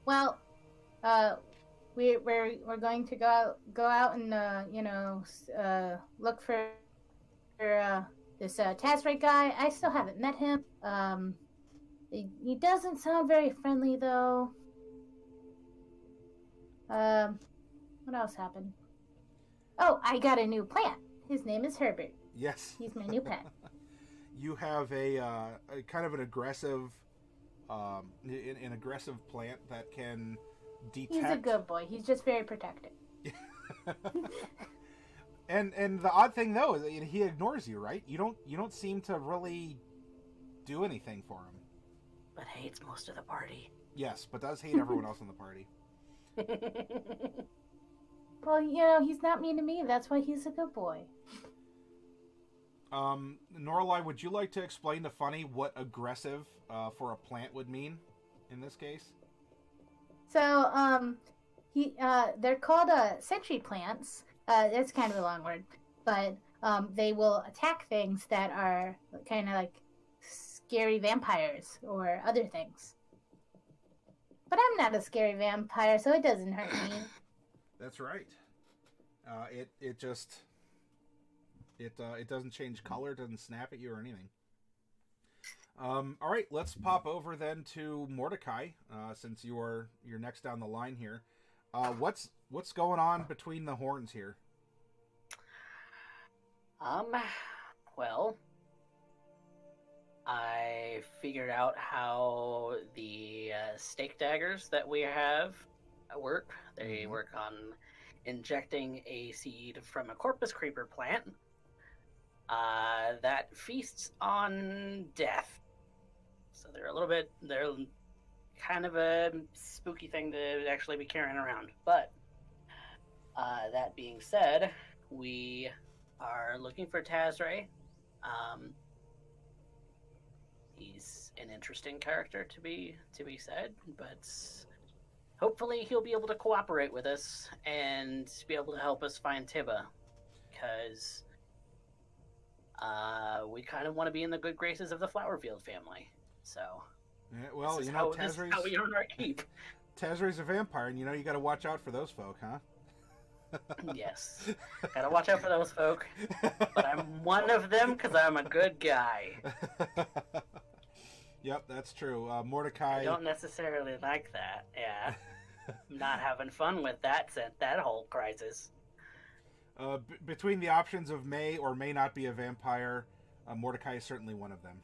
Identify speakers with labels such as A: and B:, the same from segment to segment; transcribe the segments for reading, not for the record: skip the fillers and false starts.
A: Well, uh, we're going to go out and look for this Tazrae guy. I still haven't met him. He doesn't sound very friendly though. Um, what else happened? Oh, I got a new plant. His name is Herbert.
B: Yes.
A: He's my new pet.
B: You have a kind of an aggressive, an aggressive plant that can
A: He's a
B: detect.
A: good boy. He's just very protective.
B: And the odd thing though is that he ignores you, right? You don't seem to really do anything for him.
C: But hates most of the party.
B: Yes, but does hate everyone else in the party.
A: Well, he's not mean to me. That's why he's a good boy.
B: Norlai, would you like to explain to Funny what aggressive for a plant would mean in this case?
A: So, they're called sentry plants. That's kind of a long word, but they will attack things that are kind of like scary vampires or other things. But I'm not a scary vampire, so it doesn't hurt me.
B: That's right. It just it doesn't change color, doesn't snap at you or anything. All right, let's pop over then to Mordecai, since you're next down the line here. What's going on between the horns here?
C: Um, well, I figured out how the stake daggers that we have work. They work on injecting a seed from a corpus creeper plant that feasts on death. So they're kind of a spooky thing to actually be carrying around. But that being said, we are looking for Tazrae. He's an interesting character to be said, but hopefully he'll be able to cooperate with us and be able to help us find Tibba, because we kind of want to be in the good graces of the Flowerfield family. So,
B: Yeah, well,
C: this is how we earn our keep.
B: Tazrae's a vampire, and you got to watch out for those folk, huh?
C: Yes, gotta watch out for those folk. But I'm one of them because I'm a good guy.
B: Yep, that's true.
C: I
B: Mordecai.
C: don't necessarily like that. Yeah, I'm not having fun with that whole crisis.
B: Between the options of may or may not be a vampire, Mordecai is certainly one of them.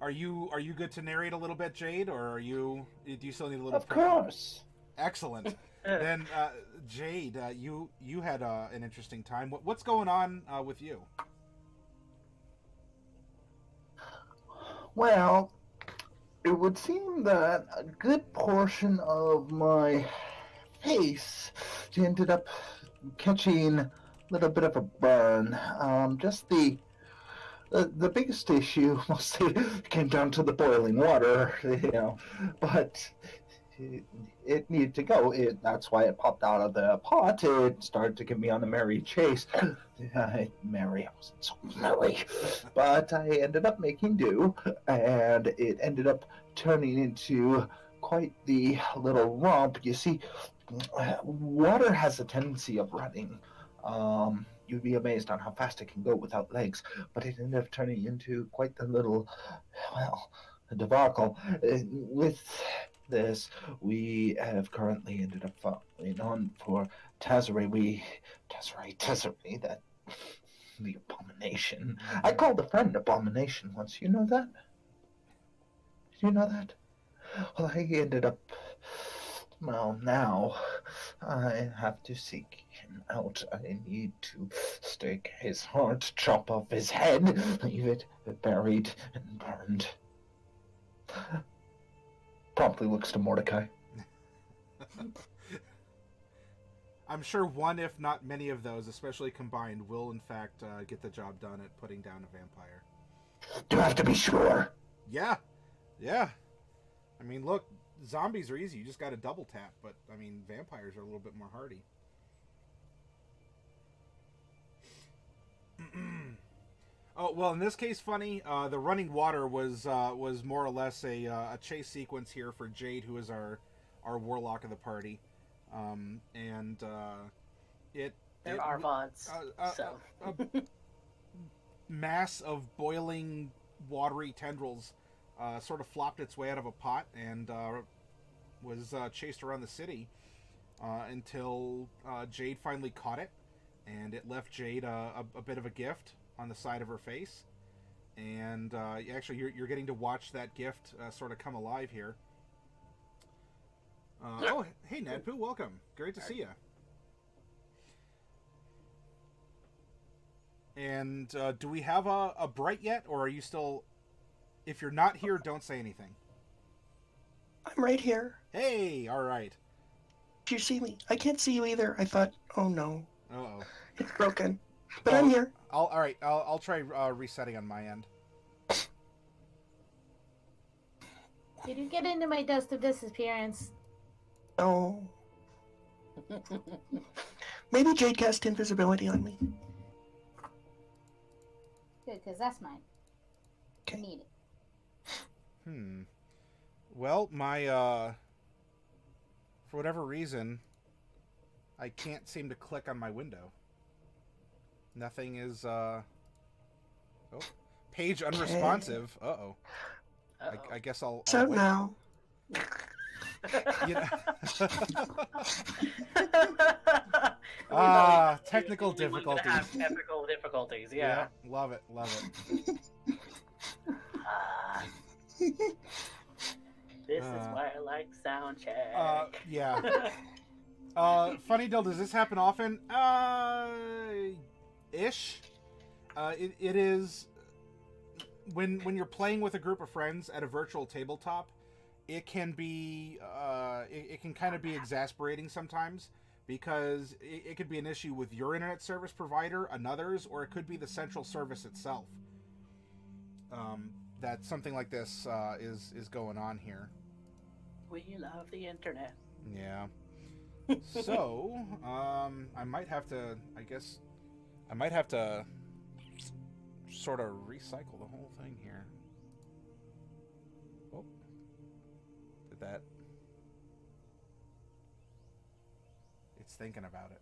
B: Are you good to narrate a little bit, Jade, or do you still need a little?
D: Of course.
B: Excellent. Then, Jade, you had an interesting time. What's going on with you?
D: Well, it would seem that a good portion of my face ended up catching a little bit of a burn. Just the biggest issue mostly came down to the boiling water, but it needed to go. That's why it popped out of the pot. It started to get me on a merry chase. I wasn't so merry, but I ended up making do, and it ended up turning into quite the little romp. You see, water has a tendency of running. You'd be amazed on how fast it can go without legs, but it ended up turning into quite the little, a debacle. With this, we have currently ended up falling on for Tazrae. Tazrae, that the abomination. I called a friend abomination once. You know that? Did you know that? Well, I ended up. Well, now I have to seek him out. I need to stake his heart, chop off his head, leave it buried and burned. Promptly looks to Mordecai.
B: I'm sure one, if not many of those, especially combined, will in fact get the job done at putting down a vampire.
D: Do you have to be sure?
B: Yeah. I mean, look, zombies are easy. You just got to double tap. But, I mean, vampires are a little bit more hardy. Oh well, in this case, funny. The running water was more or less a chase sequence here for Jade, who is our warlock of the party, and
C: There are VODs, so.
B: a mass of boiling, watery tendrils sort of flopped its way out of a pot and was chased around the city until Jade finally caught it, and it left Jade a bit of a gift on the side of her face, and actually you're getting to watch that gift sort of come alive here. Oh, hey Nedpoo, welcome. Great to see you. And do we have a Bright yet, or are you still... If you're not here, don't say anything.
E: I'm right here.
B: Hey, all right.
E: Do you see me? I can't see you either. I thought, oh no.
B: Uh-oh.
E: It's broken. But I'm here.
B: All right, I'll try resetting on my end.
A: Did you get into my dust of disappearance?
E: Oh. Maybe Jade cast invisibility on me.
A: Good, because that's mine.
E: Okay.
A: I need it.
B: Well, my, for whatever reason, I can't seem to click on my window. Nothing is, page unresponsive. Uh-oh. I guess I'll
E: So
B: wait.
E: now.
B: You know... technical difficulties.
C: Technical difficulties, yeah.
B: Love it.
C: This is why I like sound check.
B: Yeah. Funny Dill, does this happen often? Ish. It is when you're playing with a group of friends at a virtual tabletop. It can be it can kind of be exasperating sometimes, because it could be an issue with your internet service provider, another's, or it could be the central service itself. That something like this is going on here.
C: We love the internet.
B: Yeah. So, I might have to sort of recycle the whole thing here. Oh. Did that... It's thinking about it.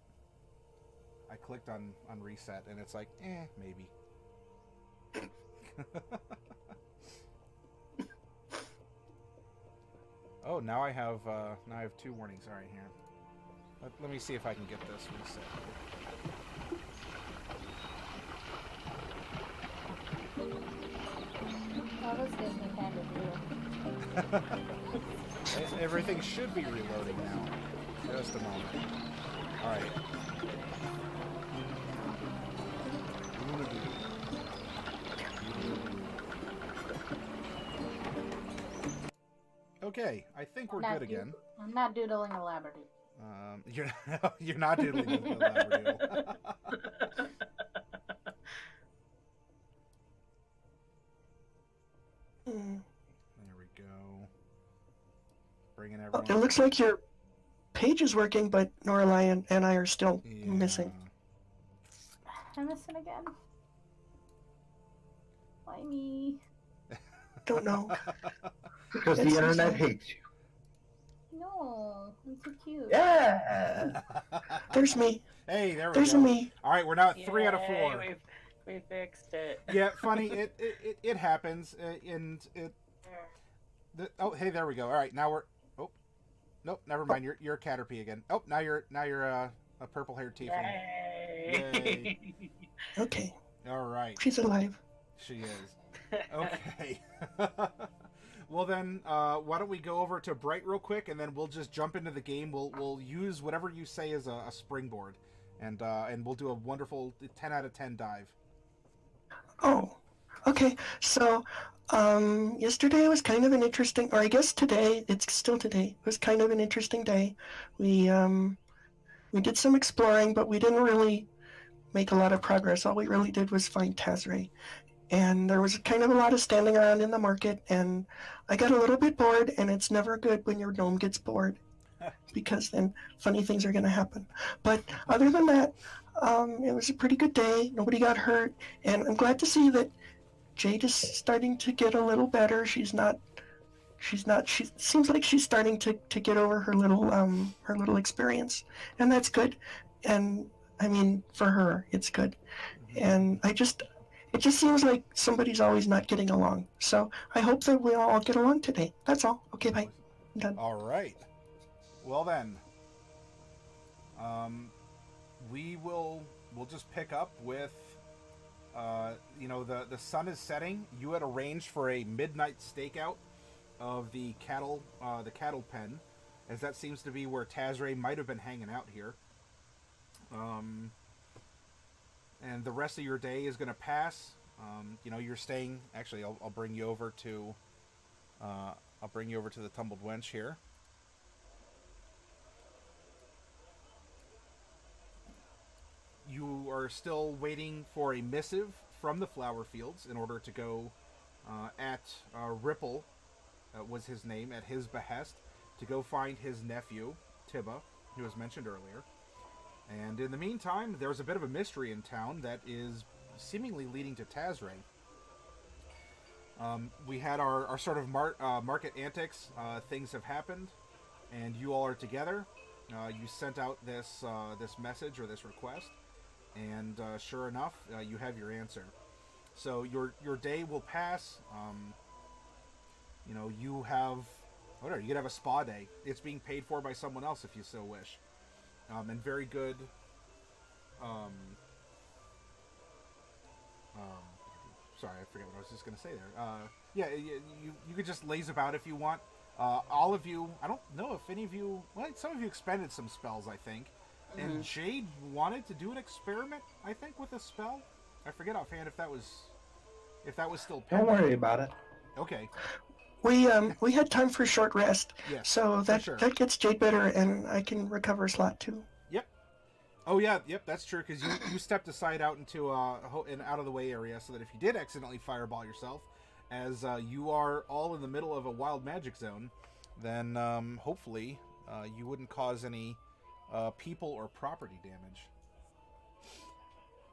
B: I clicked on reset, and it's like, maybe. Oh, now I have two warnings. All right, here. Let me see if I can get this reset.
A: Oh, this gives me kind of weird.
B: Everything should be reloading now. Just a moment. All right. Okay, I think we're good again.
A: I'm not doodling a labradoodle.
B: You're not doodling a labradoodle. There we go. Bringing everyone.
E: It looks like your page is working, but Norlai and I are still missing.
A: I'm missing again. Why me?
E: Don't know.
D: Because the internet hates you.
A: No, I'm so cute.
D: Yeah.
E: There's me.
B: Hey, there we
E: There's
B: go.
E: me.
B: All right, we're now at 3 out of 4.
C: We fixed it.
B: Yeah, funny. It happens, and it. Oh, hey, there we go. All right, now we're. Oh, nope, never mind. You're a Caterpie again. Oh, now you're a purple-haired tiefling.
C: Yay.
B: Yay.
E: Okay.
B: All right.
E: She's alive.
B: She is. Okay. Well then, why don't we go over to Bright real quick, and then we'll just jump into the game. We'll use whatever you say as a springboard, and we'll do a wonderful 10 out of 10 dive.
E: Oh, okay. So, yesterday was kind of an interesting, or I guess today, it's still today, it was kind of an interesting day. We did some exploring, but we didn't really make a lot of progress. All we really did was find Tazrae. And there was kind of a lot of standing around in the market, and I got a little bit bored, and it's never good when your gnome gets bored, because then funny things are going to happen. But other than that, It was a pretty good day. Nobody got hurt, and I'm glad to see that Jade is starting to get a little better. She's not. She seems like she's starting to get over her little experience, and that's good. And I mean, for her, it's good. And it just seems like somebody's always not getting along. So I hope that we all get along today. That's all. Okay, bye. I'm done.
B: All right. Well then, we'll just pick up with, the sun is setting. You had arranged for a midnight stakeout of the cattle pen, as that seems to be where Tazrae might have been hanging out here. And the rest of your day is going to pass. You're staying. Actually, I'll bring you over to. I'll bring you over to the tumbled wench here. You are still waiting for a missive from the flower fields in order to go at Ripple, was his name, at his behest, to go find his nephew, Tibba, who was mentioned earlier. And in the meantime, there's a bit of a mystery in town that is seemingly leading to Tazrae. We had our sort of market antics. Things have happened, and you all are together. You sent out this message or this request, and sure enough, you have your answer. So your day will pass. You have whatever. You could have a spa day. It's being paid for by someone else if you so wish. And very good. Sorry, I forget what I was just going to say there. You could just laze about if you want. All of you, I don't know if any of you, well, some of you expended some spells, I think. Mm-hmm. And Jade wanted to do an experiment, I think, with a spell. I forget offhand if that was still pending.
D: Don't worry about it.
B: Okay.
E: We had time for a short rest,
B: yes,
E: so that gets Jade better, and I can recover a slot too.
B: Yep. Oh yeah, yep, that's true. Because you stepped aside out into an out of the way area, so that if you did accidentally fireball yourself, as you are all in the middle of a wild magic zone, then hopefully you wouldn't cause any people or property damage.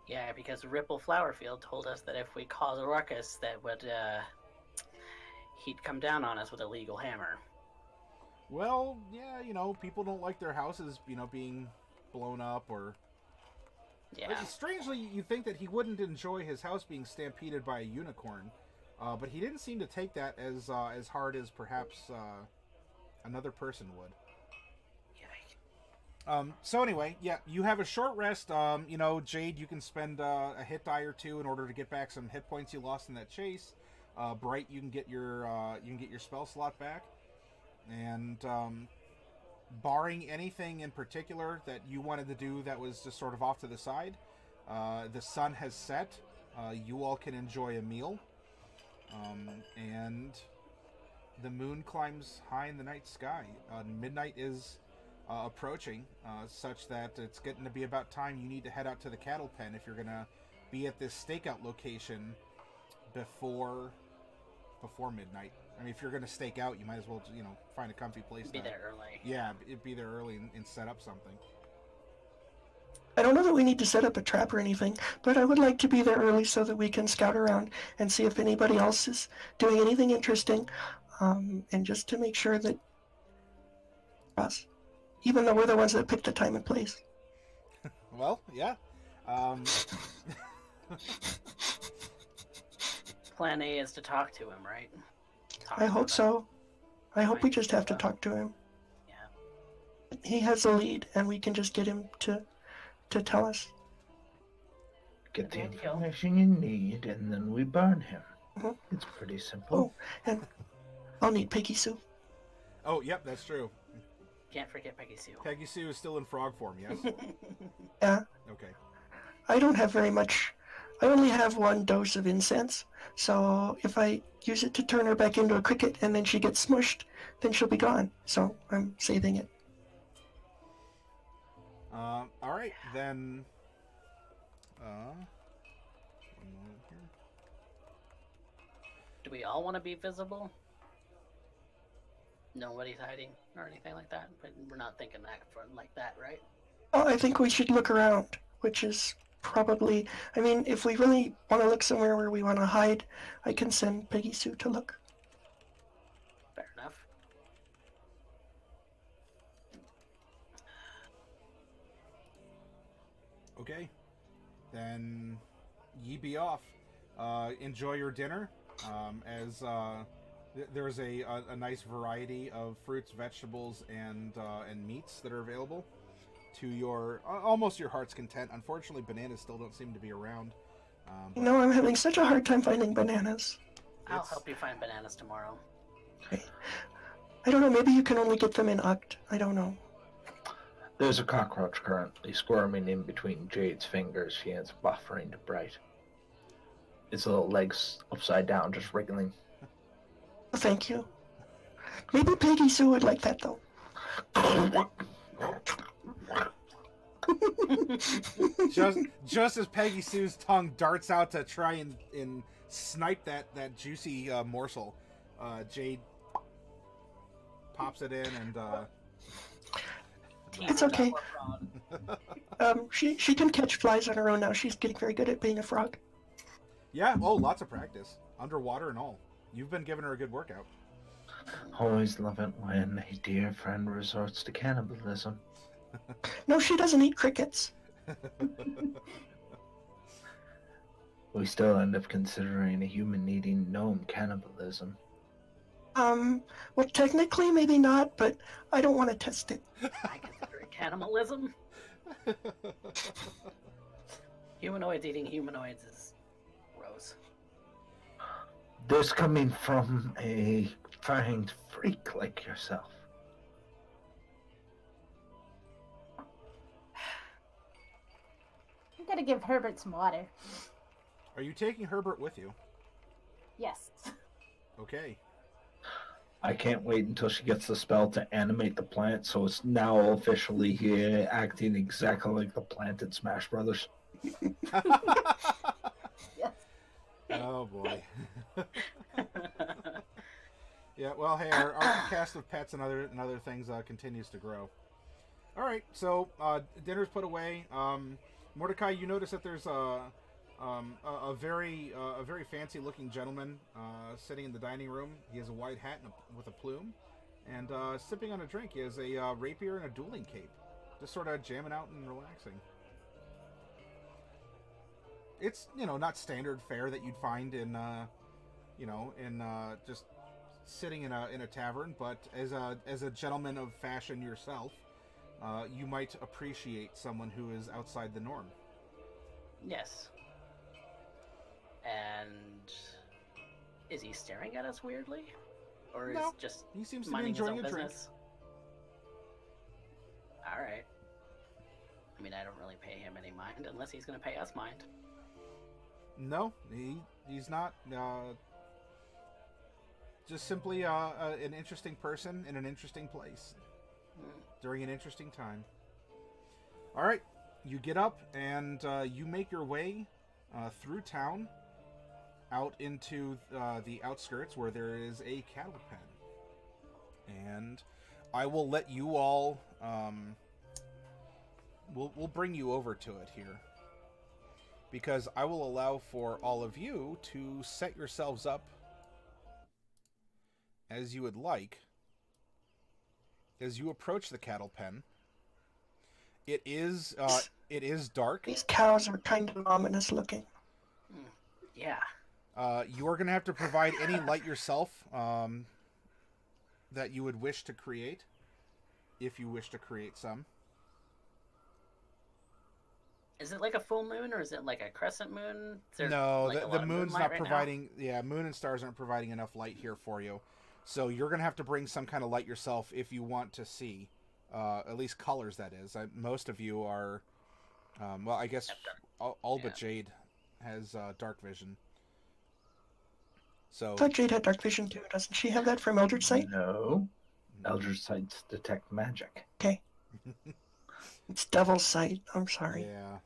C: Yeah, because Ripple Flowerfield told us that if we cause a ruckus, that would he'd come down on us with a legal hammer.
B: Well, yeah, people don't like their houses, being blown up or...
C: Yeah.
B: But strangely, you'd think that he wouldn't enjoy his house being stampeded by a unicorn, but he didn't seem to take that as hard as perhaps another person would. So anyway, yeah, you have a short rest. Jade, you can spend a hit die or two in order to get back some hit points you lost in that chase. Bright, you can get your spell slot back, and barring anything in particular that you wanted to do that was just sort of off to the side, the sun has set. You all can enjoy a meal, and the moon climbs high in the night sky. Midnight is approaching, such that it's getting to be about time you need to head out to the cattle pen if you're gonna be at this stakeout location before midnight. I mean, if you're gonna stake out, you might as well find a comfy place.
C: Be there early.
B: Yeah, be there early and set up something.
E: I don't know that we need to set up a trap or anything, but I would like to be there early so that we can scout around and see if anybody else is doing anything interesting, and just to make sure that us, even though we're the ones that picked the time and place.
B: Well, yeah.
C: Plan A is to talk to him, right?
E: I hope so. I hope we just have to talk to him.
C: Yeah.
E: He has the lead, and we can just get him to tell us.
D: Get the information you need, and then we burn him. Mm-hmm. It's pretty simple.
E: Oh, and I'll need Peggy Sue.
B: Oh, yep, that's true.
C: Can't forget Peggy Sue.
B: Peggy Sue is still in frog form, yes?
E: Yeah.
B: Okay.
E: I don't have very much. I only have one dose of incense, so if I use it to turn her back into a cricket and then she gets smushed, then she'll be gone. So I'm saving it.
B: All right, then. One moment here.
C: Do we all want to be visible? Nobody's hiding or anything like that, but we're not thinking that like that, right?
E: Oh, I think we should look around. which is probably, I mean, if we really want to look somewhere where we want to hide, I can send Peggy Sue to look.
C: Fair enough.
B: Okay. Then ye be off. Enjoy your dinner. As there's a nice variety of fruits, vegetables, and meats that are available to your almost your heart's content. Unfortunately, bananas still don't seem to be around.
E: You know, I'm having such a hard time finding bananas.
C: I'll help you find bananas tomorrow.
E: Okay. I don't know, maybe you can only get them in Uct. I don't know.
D: There's a cockroach currently squirming in between Jade's fingers. She ends up buffering to Bright. Its little legs upside down, just wriggling.
E: Thank you. Maybe Peggy Sue would like that, though.
B: just as Peggy Sue's tongue darts out to try and snipe that juicy morsel, Jade pops it in and
E: It's okay. She can catch flies on her own now. She's getting very good at being a frog.
B: yeah, lots of practice underwater and all. You've been giving her a good workout.
D: Always love it when a dear friend resorts to cannibalism.
E: No, she doesn't eat crickets.
D: We still end up considering a human-eating gnome cannibalism.
E: Well, technically, maybe not, but I don't want to test it.
C: I consider it cannibalism. Humanoids eating humanoids is gross.
D: This coming from a fanged freak like yourself.
A: I'm gonna give Herbert some water.
B: Are you taking Herbert with you?
A: Yes.
B: Okay.
D: I can't wait until she gets the spell to animate the plant, so it's now officially here, acting exactly like the plant in Smash Brothers.
A: Yes.
B: Oh boy. Yeah, well, hey, our cast of pets and other things continues to grow. All right, so dinner's put away. Mordecai, you notice that there's a very fancy looking gentleman sitting in the dining room. He has a white hat with a plume, and sipping on a drink. He has a rapier and a dueling cape, just sort of jamming out and relaxing. It's not standard fare that you'd find in just sitting in a tavern, but as a gentleman of fashion yourself, you might appreciate someone who is outside the norm.
C: Yes. And is he staring at us weirdly, or
B: No,
C: is just
B: he seems to be
C: minding his
B: enjoying
C: own
B: a drink.
C: business? All right. I mean, I don't really pay him any mind unless he's going to pay us mind.
B: No, he's not. Just simply an interesting person in an interesting place during an interesting time. All right, you get up and you make your way through town out into the outskirts where there is a cattle pen, and I will let you all. We'll bring you over to it here, because I will allow for all of you to set yourselves up as you would like. As you approach the cattle pen, it is dark.
E: These cows are kind of ominous looking.
C: Yeah.
B: You are going to have to provide any light yourself that you would wish to create, if you wish to create some.
C: Is it like a full moon, or is it like a crescent moon? Is there,
B: No,
C: like, a lot
B: the
C: of
B: moon's
C: moonlight
B: not
C: right now?
B: providing. Yeah, moon and stars aren't providing enough light here for you. So you're going to have to bring some kind of light yourself if you want to see, at least colors. That is, most of you are. Well, I guess all but Jade has dark vision. So
E: I thought Jade had dark vision too. Doesn't she have that from Eldritch Sight?
D: No. Eldritch Sights detect magic.
E: Okay. It's Devil's Sight. I'm sorry.
B: Yeah.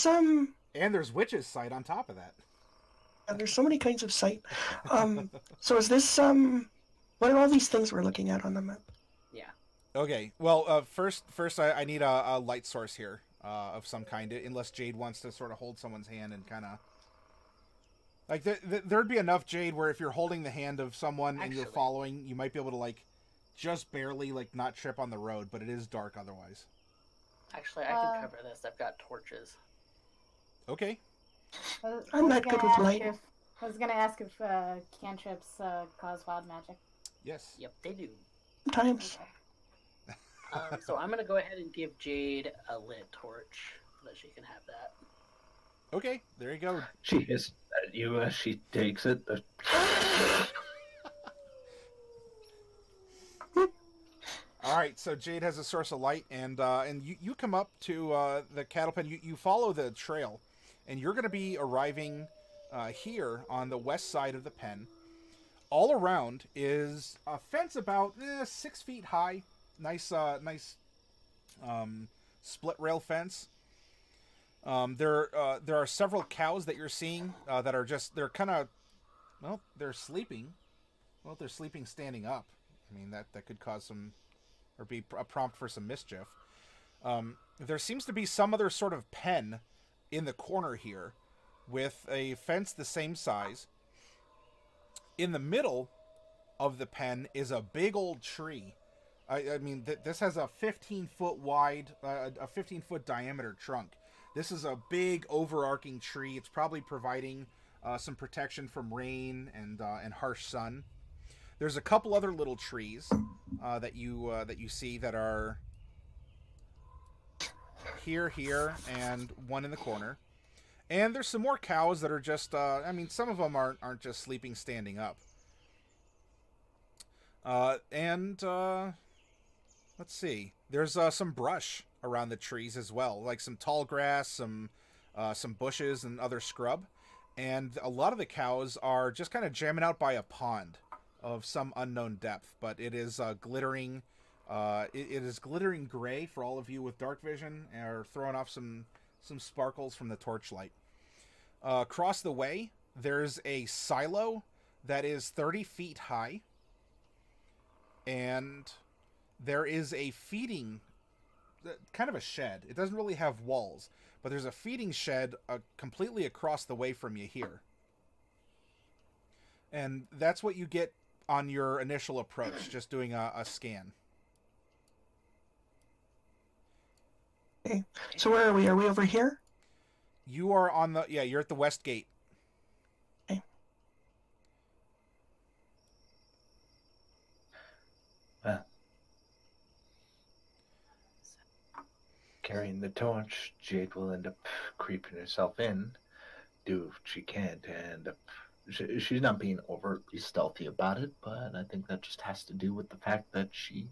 E: And
B: there's witch's sight on top of that.
E: there's so many kinds of sight. So is this what are all these things we're looking at on the map?
C: Yeah.
B: Okay. Well, first I need a light source here. of some kind, unless Jade wants to sort of hold someone's hand and kind of... Like, there'd be enough Jade where if you're holding the hand of someone and you're following, you might be able to, like, just barely, like, not trip on the road, but it is dark otherwise.
C: Actually, I can cover this. I've got torches.
B: Okay.
E: I'm not good with light.
A: I was gonna ask if cantrips cause wild magic.
B: Yes.
C: Yep, they do.
E: Sometimes.
C: So I'm gonna go ahead and give Jade a lit torch so that she can have that.
B: Okay, there you go.
D: She hisses at you as she takes it.
B: All right, so Jade has a source of light, and you come up to the cattle pen. You follow the trail, and you're going to be arriving here on the west side of the pen. All around is a fence about 6 feet high. Nice split rail fence. There are several cows that you're seeing that are they're kind of, well, they're sleeping. Well, they're sleeping standing up. I mean, that could cause some, or be a prompt for some mischief. There seems to be some other sort of pen in the corner here with a fence the same size. In the middle of the pen is a big old tree. I mean, this has a 15-foot wide, a 15-foot diameter trunk. This is a big overarching tree. It's probably providing some protection from rain and harsh sun. There's a couple other little trees that you see that are here, and one in the corner. And there's some more cows that are just, I mean, some of them aren't just sleeping standing up. Let's see. There's some brush around the trees as well, like some tall grass, some bushes and other scrub. And a lot of the cows are just kind of jamming out by a pond of some unknown depth, but it is glittering. It is glittering gray for all of you with dark vision, or throwing off some sparkles from the torchlight. Across the way, there's a silo that is 30 feet high, and there is a feeding, kind of a shed. It doesn't really have walls, but there's a feeding shed completely across the way from you here. And that's what you get on your initial approach, just doing a scan.
E: Okay. So where are we? Are we over here?
B: You are on the, you're at the west gate.
E: Okay.
D: Carrying the torch, Jade will end up creeping herself in, do what she can to end up... She's not being overtly stealthy about it, but I think that just has to do with the fact that she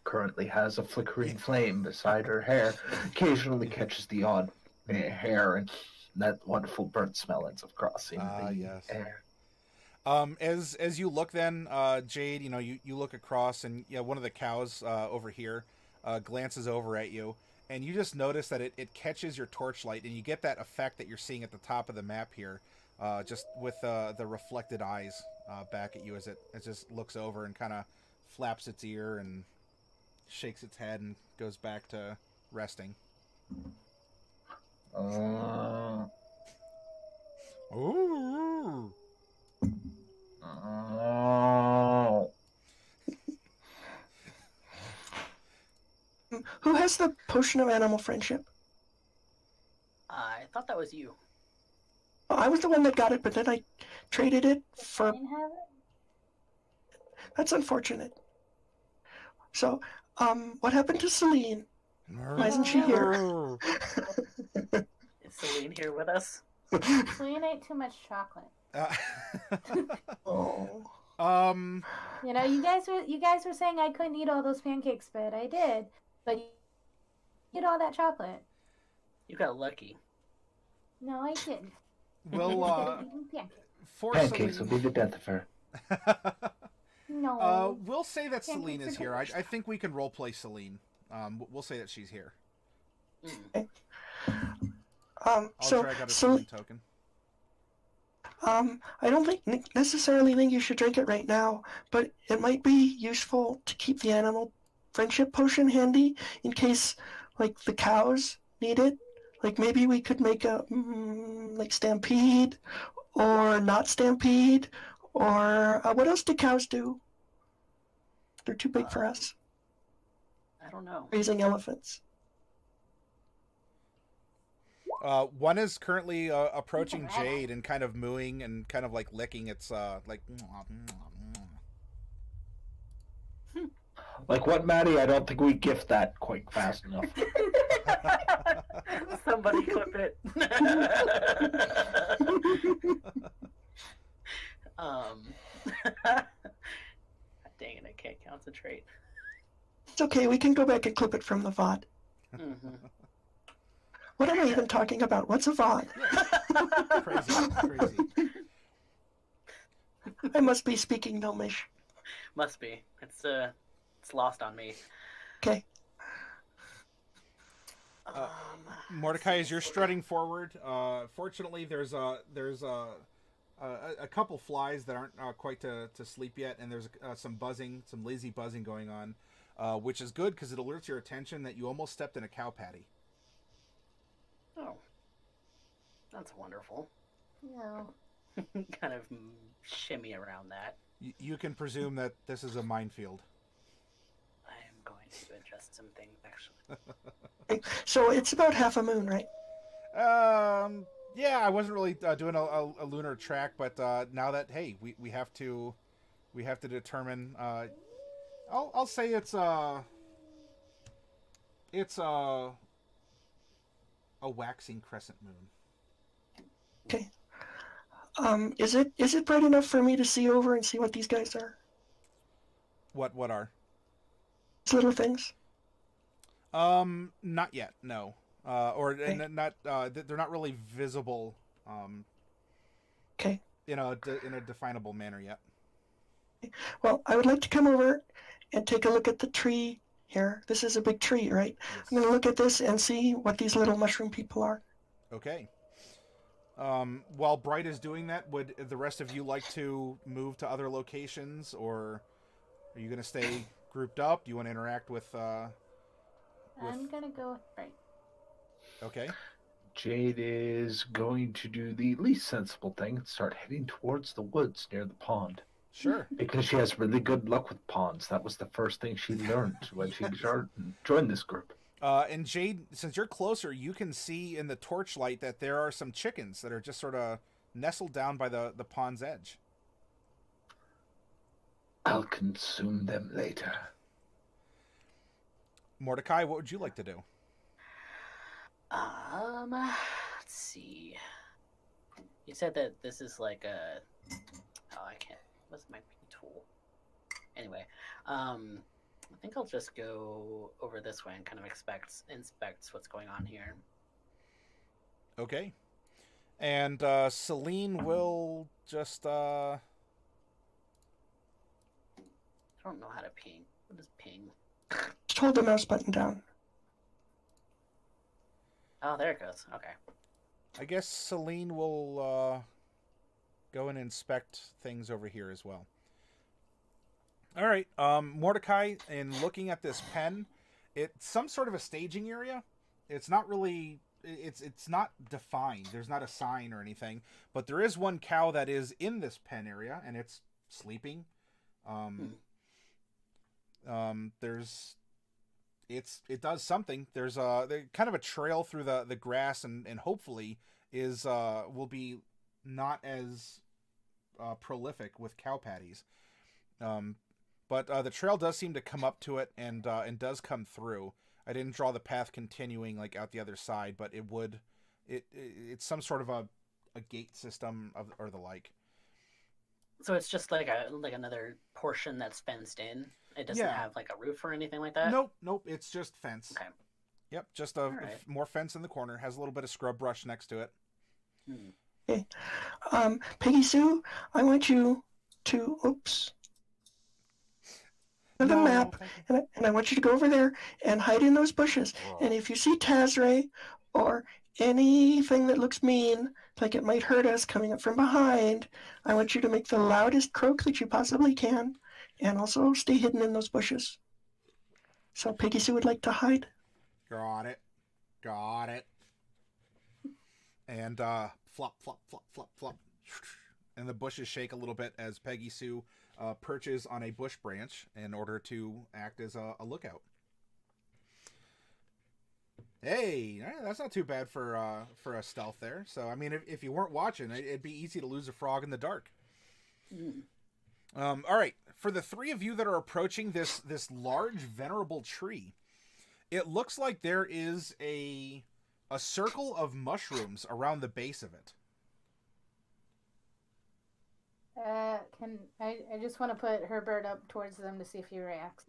D: currently has a flickering flame beside her hair, occasionally catches the odd hair, and that wonderful burnt smell ends up crossing the air.
B: As you look then, Jade, you look across, and one of the cows over here glances over at you, and you just notice that it catches your torchlight, and you get that effect that you're seeing at the top of the map here, just with the reflected eyes back at you as it just looks over and kind of flaps its ear and shakes its head and goes back to resting. Ooh.
E: Who has the potion of animal friendship?
C: I thought that was you.
E: Well, I was the one that got it, but then I traded it for...
A: Didn't have it?
E: That's unfortunate. So, what happened to Celine? Why isn't she here?
C: Is Celine here with us?
A: Celine ate too much chocolate.
E: Oh.
A: You guys were saying I couldn't eat all those pancakes, but I did. But you ate all that chocolate.
C: You got lucky.
A: No, I didn't.
B: Well, for
D: pancakes
B: Celine...
D: will be the death of her.
A: No.
B: We'll say that Celine is here. I
A: delicious.
B: think we can roleplay Celine. We'll say that she's here. I'll drag out a Celine token.
E: I don't necessarily think you should drink it right now, but it might be useful to keep the animal friendship potion handy in case like the cows need it. Like maybe we could make a like stampede, or not stampede, or what else do cows do? They're too big for us.
C: I don't know.
E: Raising elephants.
B: One is currently approaching Jade and kind of mooing and kind of like licking its like.
D: Like what, Matty? I don't think we gift that quite fast enough.
C: Somebody clip it. Dang it, I can't concentrate.
E: It's okay, we can go back and clip it from the VOD.
C: Mm-hmm.
E: What am I even talking about? What's a VOD?
B: Crazy.
E: I must be speaking Gnomish.
C: Must be. It's lost on me.
E: Okay.
B: Mordecai, as you're strutting forward, fortunately there's a couple flies that aren't quite to sleep yet, and there's some lazy buzzing going on, which is good because it alerts your attention that you almost stepped in a cow patty.
C: Oh, that's wonderful.
A: No.
C: Kind of shimmy around that.
B: You can presume that this is a minefield.
C: I am going to adjust some things, actually.
E: So it's about half a moon, right?
B: Yeah, I wasn't really doing a lunar track, but now that we have to determine. I'll say it's a waxing crescent moon.
E: Okay. Is it bright enough for me to see over and see what these guys are?
B: What are?
E: These little things?
B: Not yet. No.
E: Okay.
B: Not. They're not really visible.
E: Okay.
B: In a definable manner yet.
E: Well, I would like to come over and take a look at the tree here. This is a big tree, right?
B: Yes.
E: I'm going to look at this and see what these little mushroom people are.
B: Okay. While Bright is doing that, would the rest of you like to move to other locations, or are you going to stay grouped up? Do you want to interact with...
A: I'm gonna go with Bright.
B: Okay.
D: Jade is going to do the least sensible thing and start heading towards the woods near the pond.
B: Sure.
D: Because she has really good luck with ponds. That was the first thing she learned when she joined this group.
B: And Jade, since you're closer, you can see in the torchlight that there are some chickens that are just sort of nestled down by the pond's edge.
D: I'll consume them later.
B: Mordecai, what would you like to do?
C: Let's see. You said that this is like a... Oh, I can't... What's my tool? Anyway, I think I'll just go over this way and kind of inspect what's going on here.
B: Okay. And Celine will just...
C: I don't know how to ping. What is ping?
E: Just hold the mouse button down.
C: Oh, there it goes. Okay.
B: I guess Celine will go and inspect things over here as well. All right, Mordecai, in looking at this pen, it's some sort of a staging area. It's not really, it's not defined. There's not a sign or anything, but there is one cow that is in this pen area, and it's sleeping. It does something. There's kind of a trail through the grass, and hopefully will be not as prolific with cow patties. But the trail does seem to come up to it and does come through. I didn't draw the path continuing like out the other side, but it would. It's some sort of a gate system or the like.
C: So it's just like another portion that's fenced in. It doesn't have like a roof or anything like that?
B: Nope. It's just fence.
C: Okay.
B: Yep, just more fence in the corner. Has a little bit of scrub brush next to it.
E: Okay. Peggy Sue, I want you to... Oops. The map, and I want you to go over there and hide in those bushes.
B: Whoa.
E: And if you see Tazrae or anything that looks mean, like it might hurt us coming up from behind, I want you to make the loudest croak that you possibly can, and also stay hidden in those bushes. So Peggy Sue would like to hide.
B: Got it. Got it. And flop, flop, flop, flop, flop. And the bushes shake a little bit as Peggy Sue perches on a bush branch in order to act as a lookout. Hey, that's not too bad for a stealth there. So, I mean, if you weren't watching, it'd be easy to lose a frog in the dark.
C: Mm.
B: All right, for the three of you that are approaching this large, venerable tree, it looks like there is a circle of mushrooms around the base of it.
A: I just want to put Herbert up towards them to see if he reacts.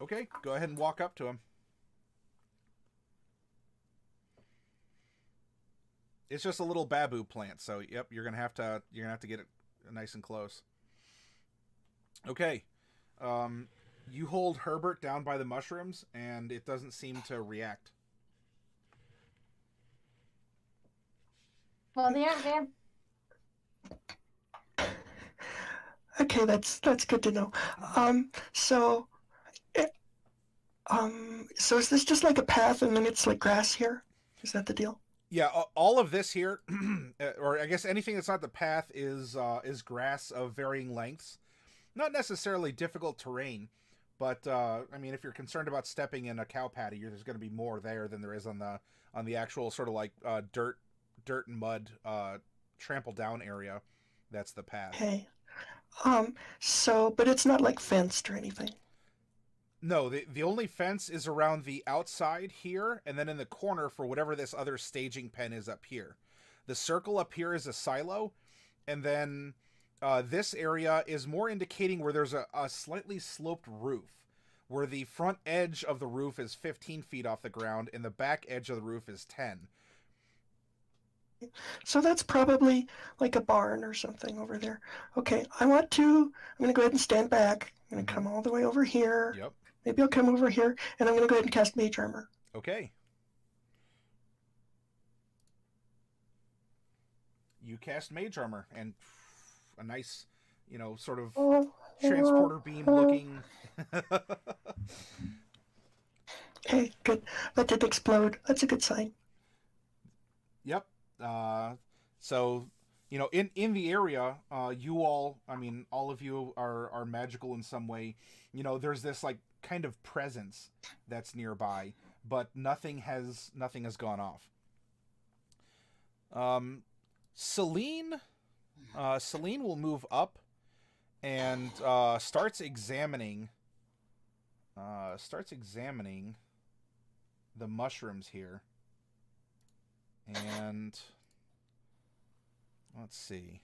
B: Okay, go ahead and walk up to him. It's just a little babu plant, so yep, you're gonna have to get it nice and close. Okay, you hold Herbert down by the mushrooms, and it doesn't seem to react.
A: Well, they aren't there.
E: Okay, that's good to know. So is this just like a path and then it's like grass here? Is that the deal?
B: Yeah, all of this here, or I guess anything that's not the path is grass of varying lengths. Not necessarily difficult terrain, but I mean, if you're concerned about stepping in a cow patty, there's going to be more there than there is on the actual sort of like dirt and mud trampled down area. That's the path.
E: Okay. But it's not like fenced or anything.
B: No, the only fence is around the outside here, and then in the corner for whatever this other staging pen is up here. The circle up here is a silo, and then this area is more indicating where there's a slightly sloped roof, where the front edge of the roof is 15 feet off the ground, and the back edge of the roof is 10.
E: So that's probably like a barn or something over there. Okay, I'm going to go ahead and stand back. I'm going to come all the way over here.
B: Yep.
E: Maybe I'll come over here, and I'm going to go ahead and cast Mage Armor.
B: Okay. You cast Mage Armor, and a nice, sort of transporter beam looking...
E: Hey, good. That did explode. That's a good sign.
B: Yep. So, in the area, you all, I mean, all of you are magical in some way. There's this like kind of presence that's nearby, but nothing has gone off. Celine will move up and starts examining the mushrooms here. And let's see.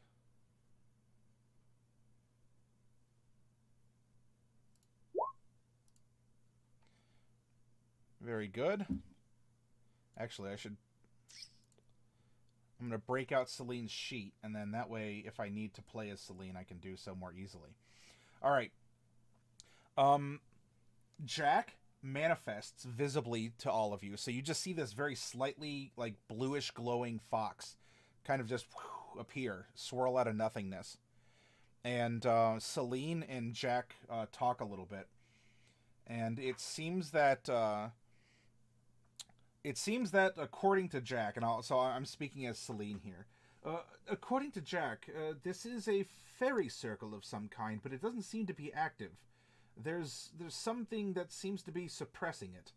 B: Very good. Actually, I'm going to break out Celine's sheet, and then that way, if I need to play as Celine, I can do so more easily. All right. Jack manifests visibly to all of you. So you just see this very slightly like bluish glowing fox kind of just appear, swirl out of nothingness. And Celine and Jack talk a little bit. And it seems that according to Jack, and so I'm speaking as Celine here. According to Jack, this is a fairy circle of some kind, but it doesn't seem to be active. There's something that seems to be suppressing it.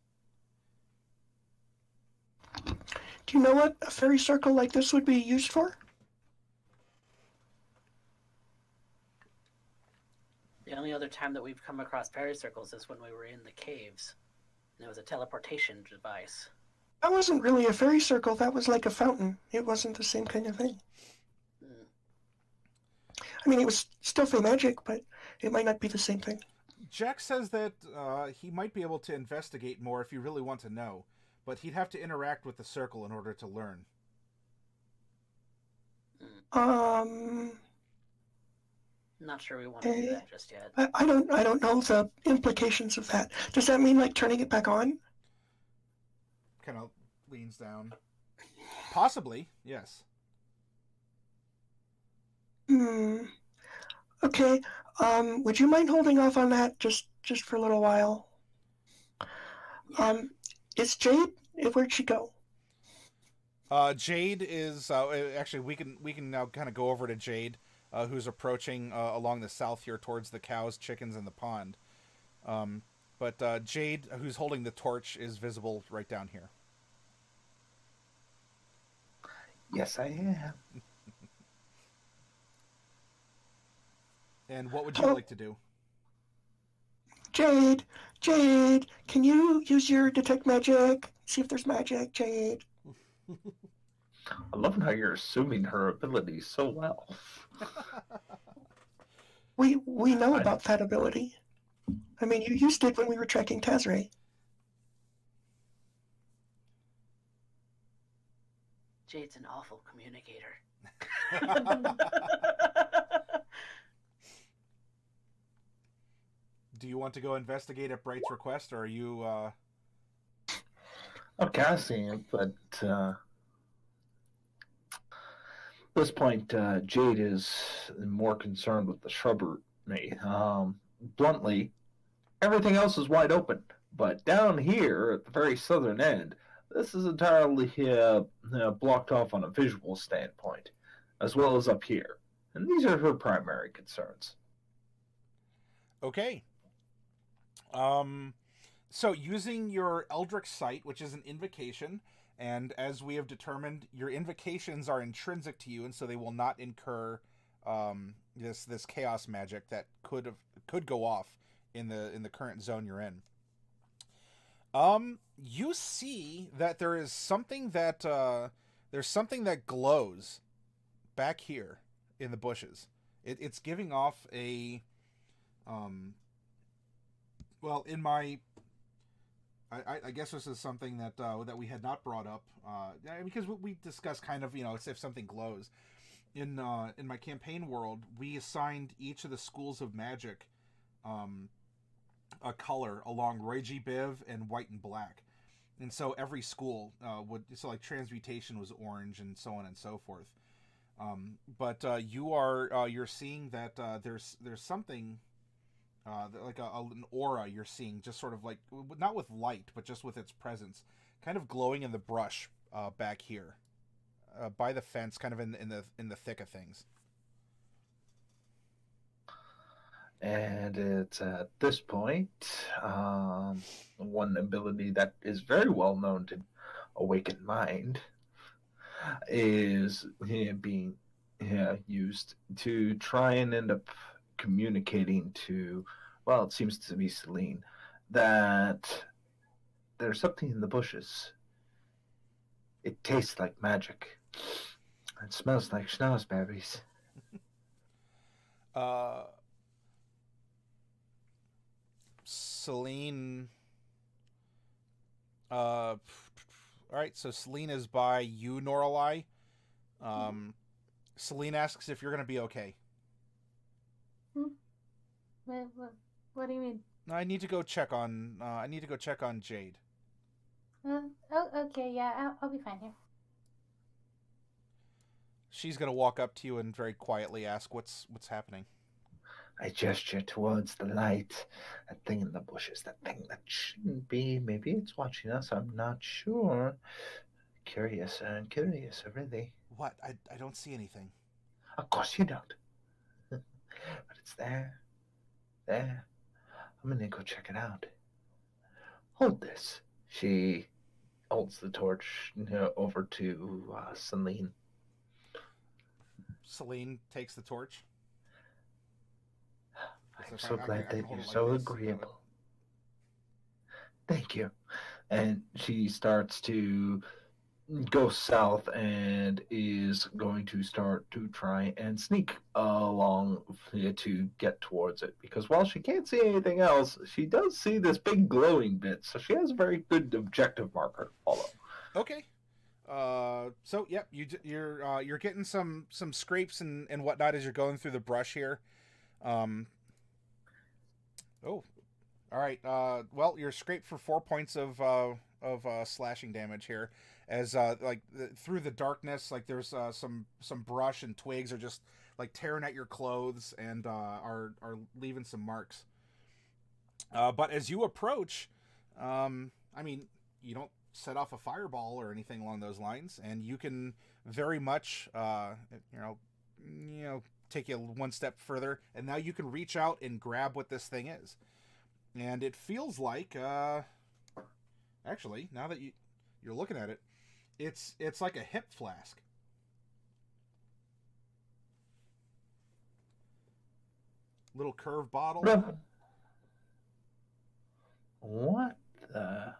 E: Do you know what a fairy circle like this would be used for?
C: The only other time that we've come across fairy circles is when we were in the caves. And it was a teleportation device.
E: That wasn't really a fairy circle. That was like a fountain. It wasn't the same kind of thing. I mean, it was still fey magic, but it might not be the same thing.
B: Jack says that he might be able to investigate more if you really want to know, but he'd have to interact with the circle in order to learn.
C: Not sure we want to do that just yet.
E: I don't know the implications of that. Does that mean like turning it back on?
B: Kind of leans down. Possibly, yes.
E: Okay. Would you mind holding off on that just for a little while? Is Jade? Where'd she go?
B: Jade is actually we can now kind of go over to Jade, who's approaching along the south here towards the cows, chickens, and the pond. But Jade, who's holding the torch, is visible right down here.
D: Yes, I am.
B: And what would you like to do?
E: Jade, can you use your detect magic? See if there's magic, Jade.
D: I love how you're assuming her abilities so well.
E: We know about that ability. I mean, you used it when we were tracking Tazrae.
C: Jade's an awful communicator.
B: Do you want to go investigate at Bright's request, or are you?
D: I'm casting it, but at this point, Jade is more concerned with the shrubbery. Bluntly, everything else is wide open, but down here at the very southern end, this is entirely blocked off on a visual standpoint, as well as up here. And these are her primary concerns.
B: Okay. So using your Eldritch Sight, which is an invocation, and as we have determined, your invocations are intrinsic to you, and so they will not incur this chaos magic that could go off in the current zone you're in. You see that there is something that there's something that glows back here in the bushes. It's giving off a well, in my I guess this is something that that we had not brought up because we discussed kind of, if something glows in my campaign world, we assigned each of the schools of magic a color along Roigi Biv and white and black, and so every school like transmutation was orange and so on and so forth. But you're seeing that there's something. Like an aura you're seeing, just sort of like, not with light, but just with its presence, kind of glowing in the brush back here, by the fence, kind of in the thick of things.
D: And it's at this point, one ability that is very well known to Awakened Mind is being used to try and end up communicating to, well, it seems to be Celine, that there's something in the bushes. It tastes like magic. It smells like schnozberries.
B: Celine. All right, so Celine is by you, Noralai. Celine asks if you're going to be okay.
A: What do you mean?
B: I need to go check on Jade.
A: Okay, yeah, I'll be fine here.
B: She's gonna walk up to you and very quietly ask, "What's happening?"
D: I gesture towards the light. That thing in the bushes, that thing that shouldn't be. Maybe it's watching us. I'm not sure. Curious, really.
B: What? I don't see anything.
D: Of course you don't. But it's there. There. I'm gonna go check it out. Hold this. She holds the torch over to Celine.
B: Celine takes the torch.
D: I'm so glad that you're so agreeable. Thank you. And she starts to go south and is going to start to try and sneak along to get towards it, because while she can't see anything else, she does see this big glowing bit, so she has a very good objective marker to follow.
B: Okay. So yep, you're getting some scrapes and whatnot as you're going through the brush here. Oh, all right. Well, you're scraped for 4 points of slashing damage here, as through the darkness, like there's some brush and twigs are just like tearing at your clothes and are leaving some marks. But as you approach, I mean, you don't set off a fireball or anything along those lines, and you can very much, take you one step further, and now you can reach out and grab what this thing is, and it feels like, actually, now that you're looking at it, it's like a hip flask. Little curved bottle.
D: What the?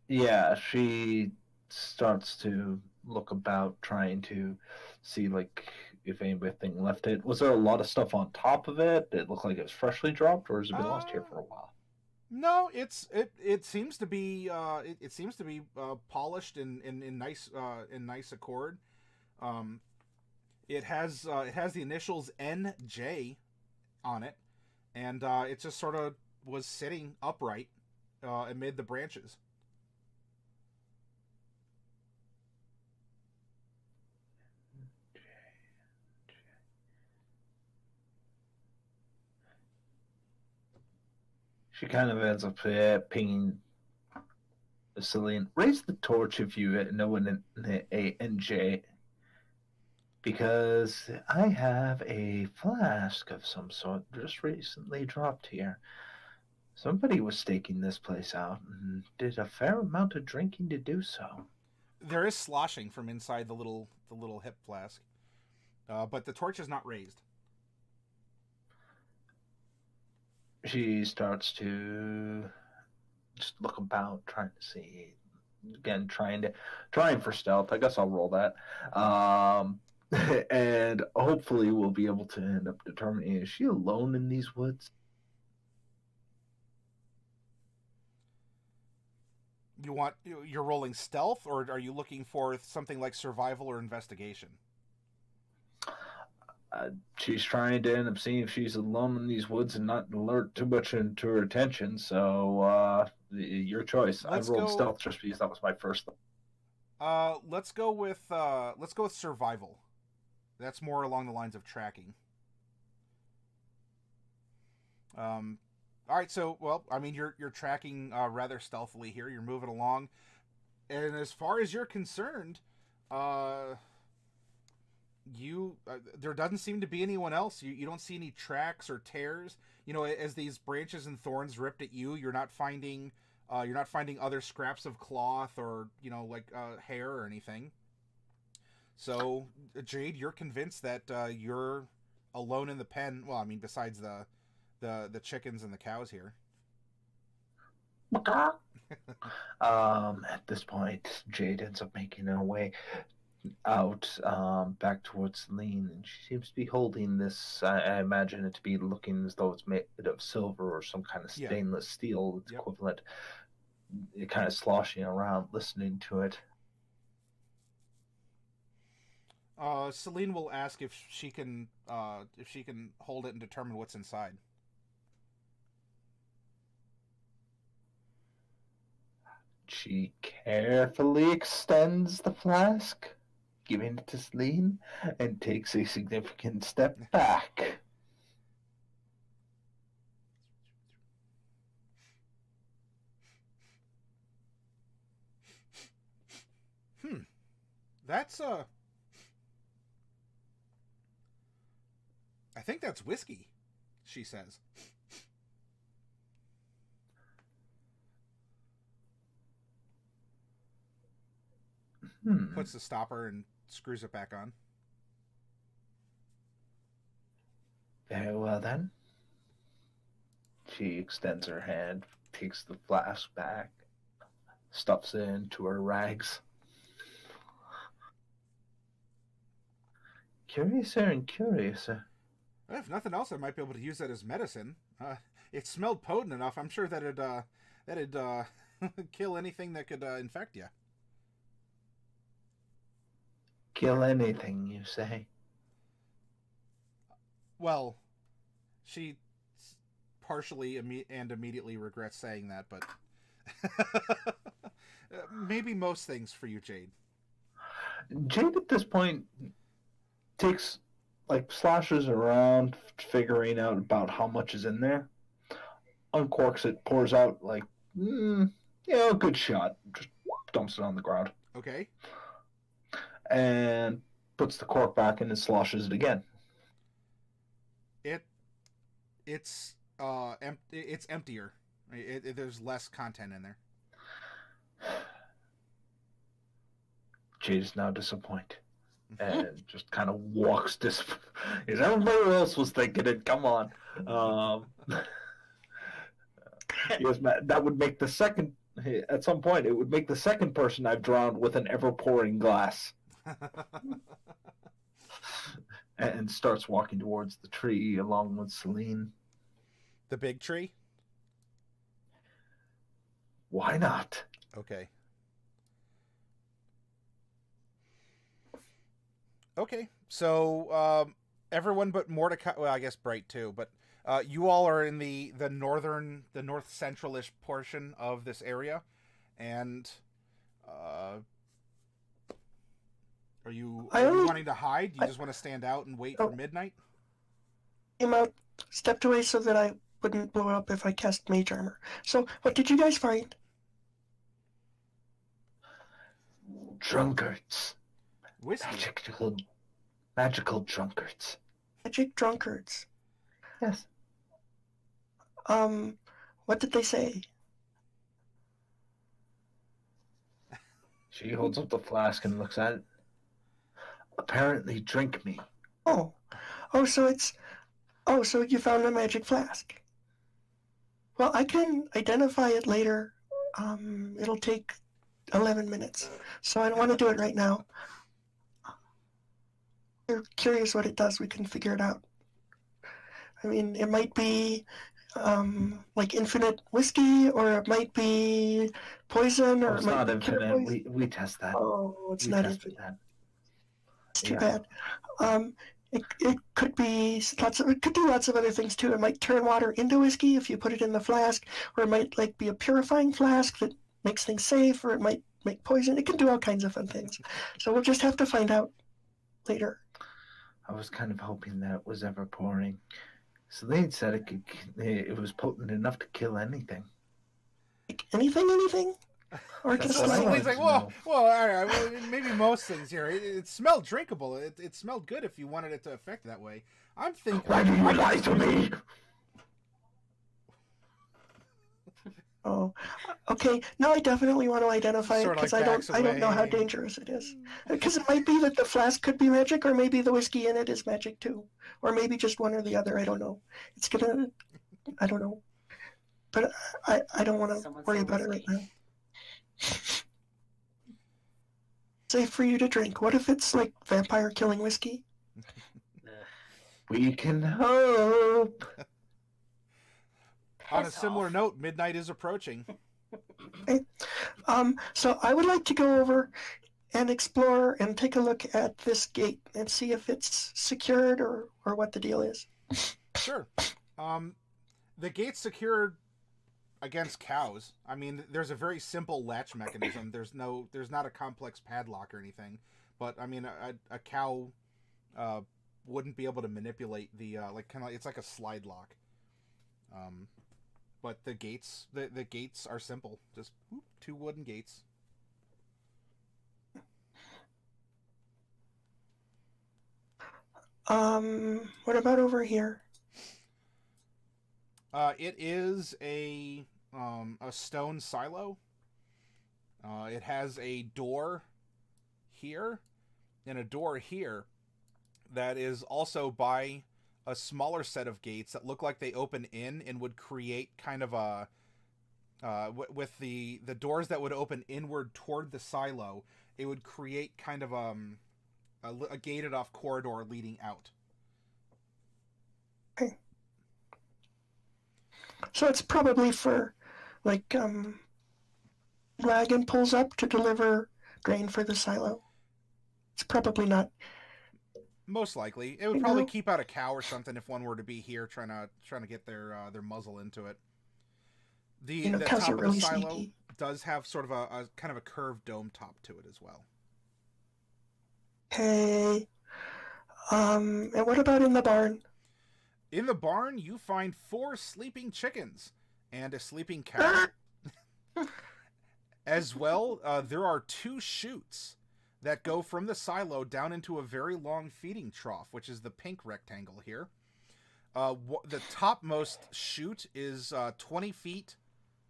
D: Yeah, she starts to look about, trying to see like if anything left it. Was there a lot of stuff on top of it? It looked like it was freshly dropped, or has it been lost here for a while?
B: No, it seems to be it seems to be polished in nice accord. It has the initials NJ on it, and it just sort of was sitting upright amid the branches.
D: She kind of ends up pinging Celine. Raise the torch if you know an NJ, because I have a flask of some sort just recently dropped here. Somebody was staking this place out and did a fair amount of drinking to do so.
B: There is sloshing from inside the little hip flask, but the torch is not raised.
D: She starts to just look about, trying to see. Again, trying for stealth. I guess I'll roll that. And hopefully we'll be able to end up determining, is she alone in these woods?
B: You're rolling stealth, or are you looking for something like survival or investigation?
D: She's trying to end up seeing if she's alone in these woods and not alert too much into her attention. So, your choice. I rolled stealth just because that was my first thought.
B: Let's go with survival. That's more along the lines of tracking. All right. So, well, I mean, you're tracking rather stealthily here. You're moving along, and as far as you're concerned, there doesn't seem to be anyone else. You don't see any tracks or tears. As these branches and thorns ripped at you, you're not finding other scraps of cloth or hair or anything. So, Jade, you're convinced that you're alone in the pen. Well, I mean, besides the chickens and the cows here.
D: At this point, Jade ends up making her way out back towards Celine, and she seems to be holding this. I imagine it to be looking as though it's made of silver or some kind of stainless steel equivalent. You're kind of sloshing around, listening to it.
B: Celine will ask if she can hold it and determine what's inside.
D: She carefully extends the flask, giving it to Celine, and takes a significant step back.
B: That's I think that's whiskey, she says. Puts the stopper and screws it back on.
D: Very well then. She extends her hand, takes the flask back, stuffs it into her rags. Curiouser and curiouser.
B: If nothing else, I might be able to use that as medicine. It smelled potent enough. I'm sure that it'd kill anything that could infect you.
D: Kill anything, you say?
B: Well, she partially and immediately regrets saying that, but maybe most things for you, Jade.
D: Jade at this point takes, sloshes around, figuring out about how much is in there. uncorks it, pours out like, a good shot. Just dumps it on the ground.
B: Okay.
D: And puts the cork back in and sloshes it again.
B: It's emptier. There's less content in there.
D: Jade is now disappointed. And just kind of walks because everybody else was thinking it. Come on. Yes, that would make the second. At some point, it would make the second person I've drowned with an ever-pouring glass. And starts walking towards the tree along with Celine.
B: The big tree?
D: Why not?
B: Okay. Okay, so everyone but Mordecai, well, I guess Bright too, but you all are in the north central-ish portion of this area, and are you wanting to hide? You just want to stand out and wait for midnight?
E: Came out, stepped away so that I wouldn't blow up if I cast mage armor. So, what did you guys find?
D: Drunkards.
B: Whiskey.
D: Magical drunkards.
E: Magic drunkards.
D: Yes.
E: What did they say?
D: She holds up the flask and looks at it. Apparently, drink me.
E: So you found a magic flask. Well, I can identify it later. It'll take 11 minutes, so I don't want to do it right now. If you're curious what it does, we can figure it out. I mean, it might be like infinite whiskey, or it might be poison, or
D: it's
E: it might
D: not
E: be
D: infinite. We test that.
E: Oh, it's not infinite.
D: That.
E: It's too bad. It could be lots of other things too. It might turn water into whiskey if you put it in the flask, or it might like be a purifying flask that makes things safe, or it might make poison. It can do all kinds of fun things. So we'll just have to find out later.
D: I was kind of hoping that it was ever pouring. Celine said it was potent enough to kill anything.
E: Like anything? Or just
B: Celine's like, well, all right, well, maybe most things here. It smelled drinkable. It smelled good if you wanted it to affect that way. I'm thinking.
D: Why do you lie to me?
E: Oh, okay. No, I definitely want to identify it because I don't know how dangerous it is. Because it might be that the flask could be magic, or maybe the whiskey in it is magic too, or maybe just one or the other. I don't know. I don't know. But I don't want to worry about it right now. Safe for you to drink. What if it's like vampire killing whiskey?
D: We can hope.
B: On a similar note, midnight is approaching.
E: Okay. So I would like to go over and explore and take a look at this gate and see if it's secured or what the deal is.
B: Sure. The gate's secured against cows. I mean, there's a very simple latch mechanism. There's not a complex padlock or anything. But I mean, a cow wouldn't be able to manipulate the it's like a slide lock. But the gates are simple. Just two wooden gates.
E: What about over here?
B: It is a stone silo. It has a door here and a door here that is also by a smaller set of gates that look like they open in and would create kind of a with the doors that would open inward toward the silo. It would create kind of a gated off corridor leading out.
E: Okay. So it's probably for like wagon pulls up to deliver grain for the silo. It's probably not.
B: Most likely, it would probably keep out a cow or something if one were to be here trying to get their muzzle into it. The top of the silo does have sort of a kind of a curved dome top to it as well.
E: Okay. And what about in the barn?
B: In the barn, you find 4 sleeping chickens, and a sleeping cow. As well, there are 2 chutes that go from the silo down into a very long feeding trough, which is the pink rectangle here. The topmost chute is 20 feet.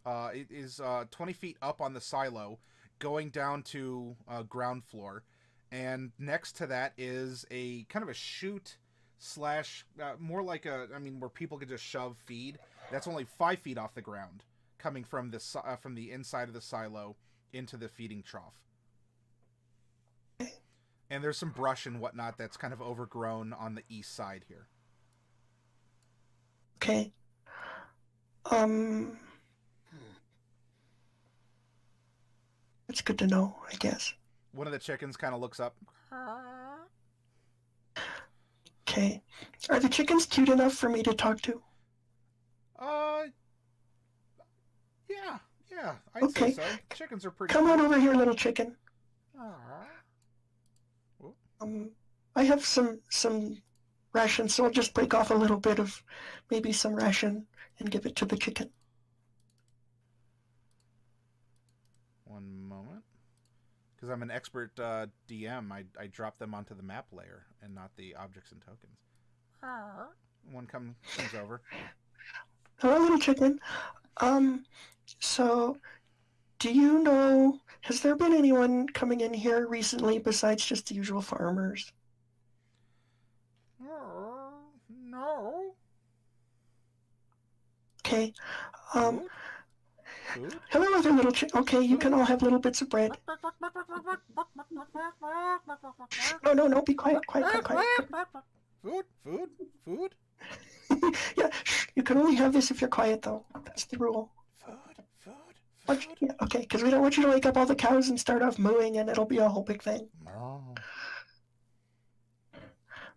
B: It is 20 feet up on the silo, going down to ground floor. And next to that is a kind of a chute slash, more like where people could just shove feed. That's only 5 feet off the ground, coming from the inside of the silo into the feeding trough. And there's some brush and whatnot that's kind of overgrown on the east side here.
E: Okay. It's good to know, I guess.
B: One of the chickens kind of looks up.
E: Okay. Are the chickens cute enough for me to talk to?
B: Yeah, I'd
E: Okay.
B: say so. Chickens are pretty
E: Come
B: cute.
E: on over here, little chicken. I have some rations, so I'll just break off a little bit of maybe some ration and give it to the chicken.
B: One moment. Because I'm an expert DM, I drop them onto the map layer and not the objects and tokens. One comes over.
E: Hello, little chicken. So, do you know, has there been anyone coming in here recently besides just the usual farmers?
B: No.
E: Okay.
B: Food?
E: Hello, other little chicken. Okay, you can all have little bits of bread. No, be quiet.
B: Food?
E: Yeah, shh, you can only have this if you're quiet, though. That's the rule.
B: Food.
E: Yeah, okay, because we don't want you to wake up all the cows and start off mooing, and it'll be a whole big thing.
B: No.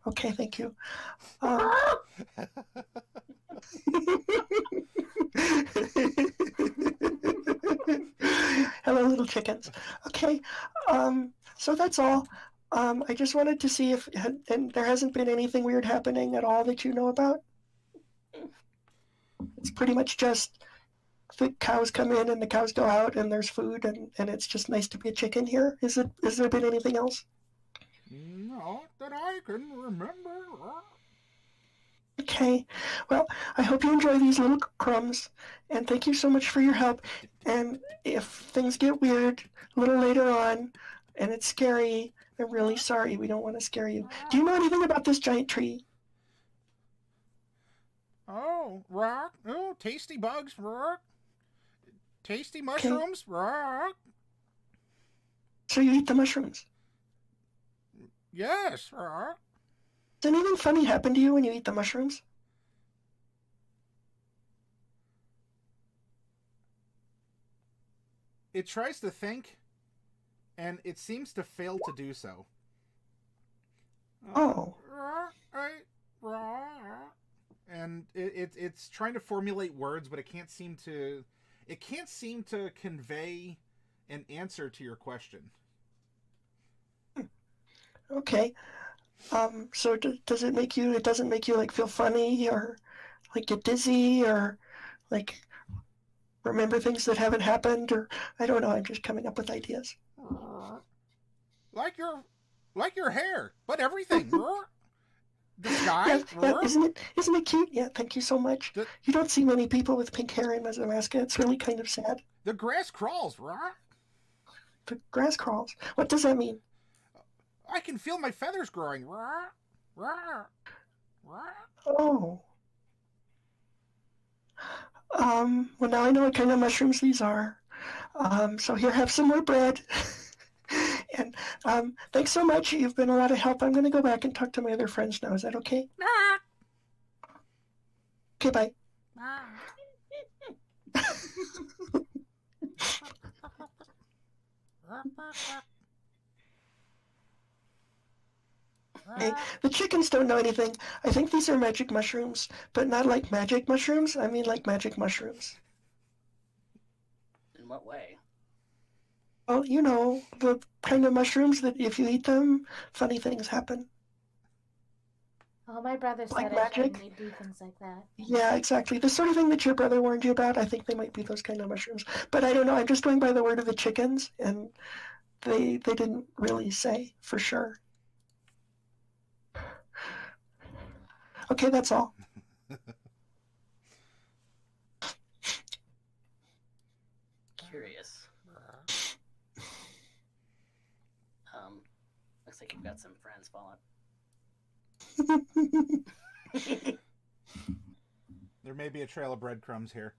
E: Okay, thank you. Hello, little chickens. Okay, so that's all. I just wanted to see if, and there hasn't been anything weird happening at all that you know about? It's pretty much just the cows come in and the cows go out and there's food and it's just nice to be a chicken here. Has there been anything else?
B: Not that I can remember.
E: Okay, well, I hope you enjoy these little crumbs, and thank you so much for your help. And if things get weird a little later on, and it's scary, I'm really sorry. We don't want to scare you. Do you know anything about this giant tree?
B: Oh, rock. Oh, tasty bugs, rock. Tasty mushrooms, rock.
E: So you eat the mushrooms?
B: Yes, rock.
E: Does anything funny happen to you when you eat the mushrooms?
B: It tries to think, and it seems to fail to do so.
E: Oh.
B: And it's trying to formulate words, but it can't seem to convey an answer to your question.
E: Okay. So does it make you? It doesn't make you like feel funny or like get dizzy or like remember things that haven't happened or I don't know. I'm just coming up with ideas.
B: Like your hair, but everything. The sky.
E: Yeah, isn't it cute? Yeah, thank you so much. You don't see many people with pink hair in Mazamaska. It's really kind of sad.
B: The grass crawls, rock.
E: The grass crawls. What does that mean?
B: I can feel my feathers growing.
E: Oh. Well, now I know what kind of mushrooms these are. So here, have some more bread. And thanks so much. You've been a lot of help. I'm going to go back and talk to my other friends now. Is that okay? Okay, bye. Hey, the chickens don't know anything. I think these are magic mushrooms, but not like magic mushrooms. I mean like magic mushrooms.
C: In what way?
E: Well, you know, the kind of mushrooms that if you eat them, funny things happen.
A: Oh, my brother
E: Black
A: said I shouldn't
E: magic?
A: need do things like that.
E: Yeah, exactly. The sort of thing that your brother warned you about, I think they might be those kind of mushrooms. But I don't know. I'm just going by the word of the chickens, and they didn't really say for sure. Okay, that's all.
C: Curious. Looks like you've got some friends following.
B: There may be a trail of breadcrumbs here.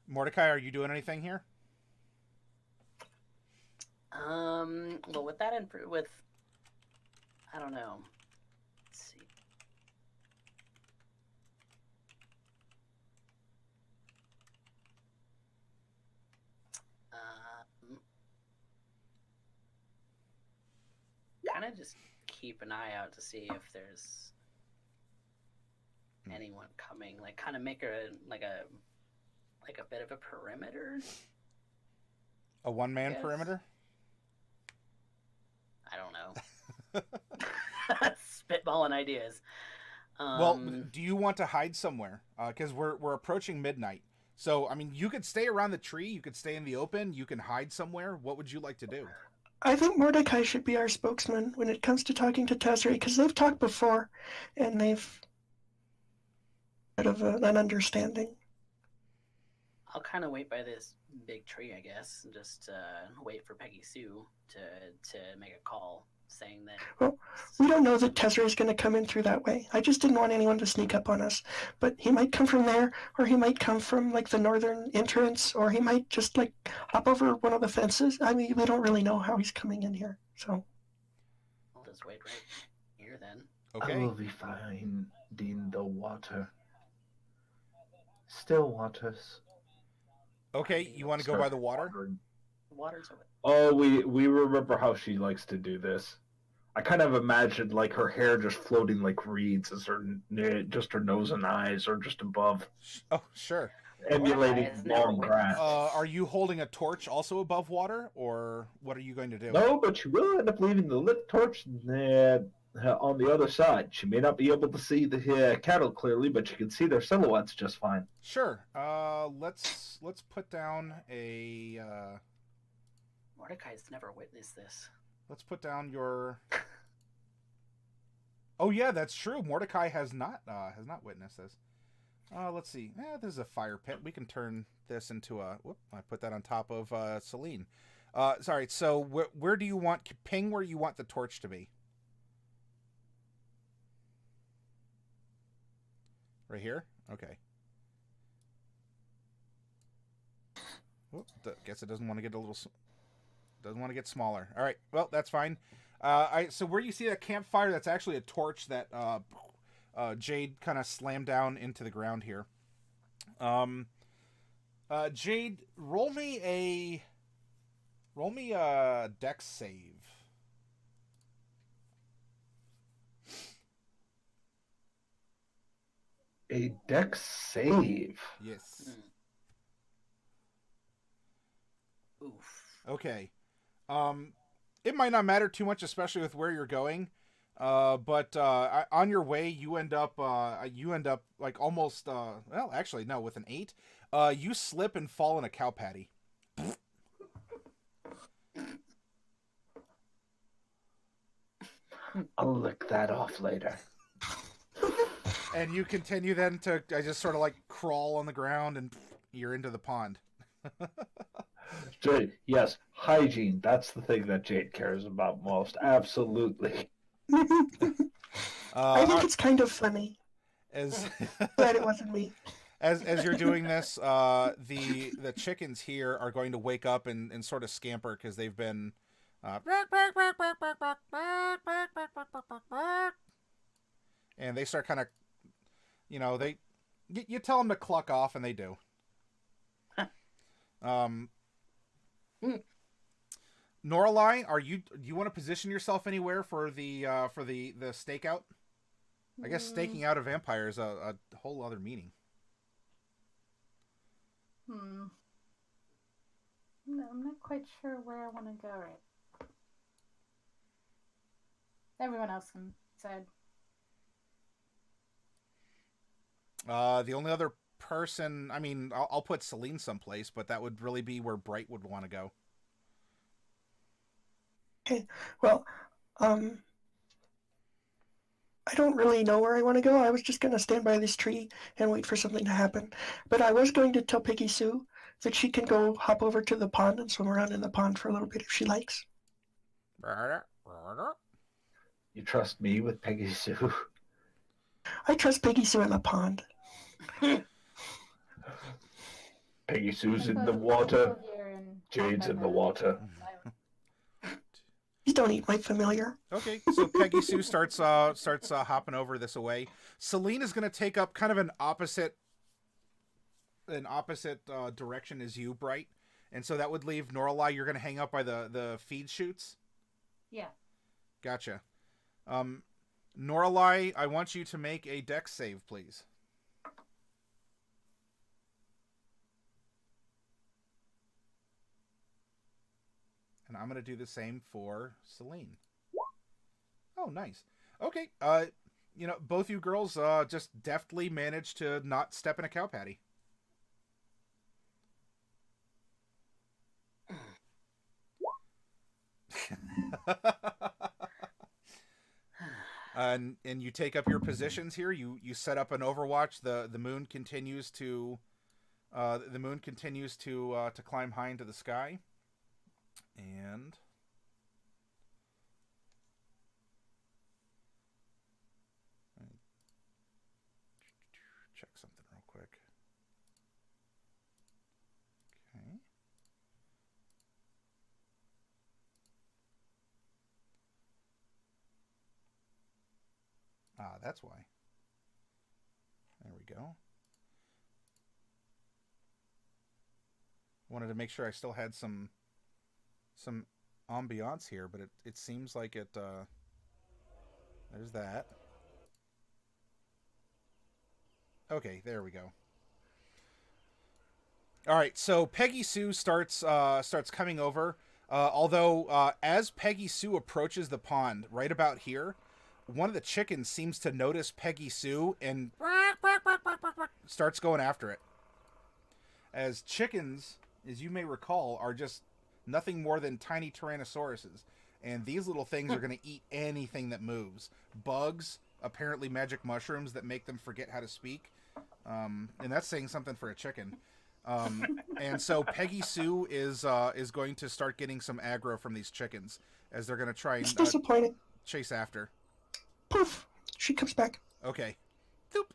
B: Mordecai, are you doing anything here?
C: Well, with that with, I don't know. Let's see. Kind of just keep an eye out to see if there's anyone coming. Like, kind of make a bit of a perimeter.
B: A one-man perimeter?
C: I don't know. Spitballing ideas.
B: Well, do you want to hide somewhere? Because we're approaching midnight. So, I mean, you could stay around the tree. You could stay in the open. You can hide somewhere. What would you like to do?
E: I think Mordecai should be our spokesman when it comes to talking to Tazrae, because they've talked before, and they've had an understanding.
C: I'll kind of wait by this big tree, I guess, and just wait for Peggy Sue to make a call saying that.
E: Well, we don't know that Tazrae is going to come in through that way. I just didn't want anyone to sneak up on us. But he might come from there, or he might come from like the northern entrance, or he might just like hop over one of the fences. I mean, we don't really know how he's coming in here. So
C: I'll just wait right here then.
B: Okay.
D: I will be finding the water. Still waters.
B: Okay, you want to go by the water?
C: Water's over.
F: Oh, we remember how she likes to do this. I kind of imagined like her hair just floating like reeds as her nose and eyes are just above,
B: Oh, sure.
F: emulating long grass.
B: Are you holding a torch also above water, or what are you going to do?
F: No, but she will end up leaving the lit torch on the other side. She may not be able to see the cattle clearly, but she can see their silhouettes just fine.
B: Sure. Let's put down a.
C: Mordecai's never witnessed this.
B: Let's put down your. Oh yeah, that's true. Mordecai has not witnessed this. Let's see. This is a fire pit. We can turn this into a. Whoop! I put that on top of Celine. Sorry. So where do you want ping? Where you want the torch to be? Right here. Okay. Whoop, guess it doesn't want to get a little. Doesn't want to get smaller. All right. Well, that's fine. So where you see that campfire, that's actually a torch that Jade kind of slammed down into the ground here. Jade, roll me a dex save.
F: A dex save.
B: Yes.
C: Oof.
B: Okay. It might not matter too much, especially with where you're going. But on your way, you end up like almost. Well, actually, no. With an 8, you slip and fall in a cow patty.
F: I'll lick that off later.
B: And you continue then to just sort of like crawl on the ground, and you're into the pond.
F: Jade, yes, hygiene. That's the thing that Jade cares about most. Absolutely.
E: I think it's kind of funny.
B: As
E: Glad it wasn't me.
B: as you're doing this, the chickens here are going to wake up and sort of scamper because they've been. And they start kind of, you tell them to cluck off, and they do. Noralai, do you want to position yourself anywhere for the stakeout? I guess staking out a vampire is a whole other meaning.
A: No, I'm not quite sure where I want to go right. Everyone else can decide.
B: The only other person, I mean, I'll put Celine someplace, but that would really be where Bright would want to go.
E: Okay. Well, I don't really know where I want to go. I was just going to stand by this tree and wait for something to happen. But I was going to tell Peggy Sue that she can go hop over to the pond and swim around in the pond for a little bit if she likes.
F: You trust me with Peggy Sue?
E: I trust Peggy Sue in the pond.
F: Peggy Sue's in the water. Jade's in the water.
E: Please don't eat my familiar.
B: Okay, so Peggy Sue starts hopping over this away. Celine is going to take up kind of an opposite direction as you, Bright, and so that would leave Norlai. You're going to hang out by the feed chutes.
A: Yeah.
B: Gotcha. Norlai, I want you to make a dex save, please. And I'm going to do the same for Celine. Oh, nice. Okay. Both you girls just deftly managed to not step in a cow patty. And you take up your positions here. You set up an overwatch. The moon continues to climb high into the sky. And check something real quick. Okay. That's why. There we go. Wanted to make sure I still had some ambiance here, but it seems like it there's that. Okay, there we go. All right, so Peggy Sue starts coming over. Although as Peggy Sue approaches the pond, right about here, one of the chickens seems to notice Peggy Sue and starts going after it. As chickens, as you may recall, are just nothing more than tiny tyrannosauruses. And these little things are going to eat anything that moves. Bugs, apparently magic mushrooms that make them forget how to speak. And that's saying something for a chicken. And so Peggy Sue is going to start getting some aggro from these chickens as they're going to try
E: It's
B: and
E: disappointing.
B: chase after.
E: Poof! She comes back.
B: Okay. Doop.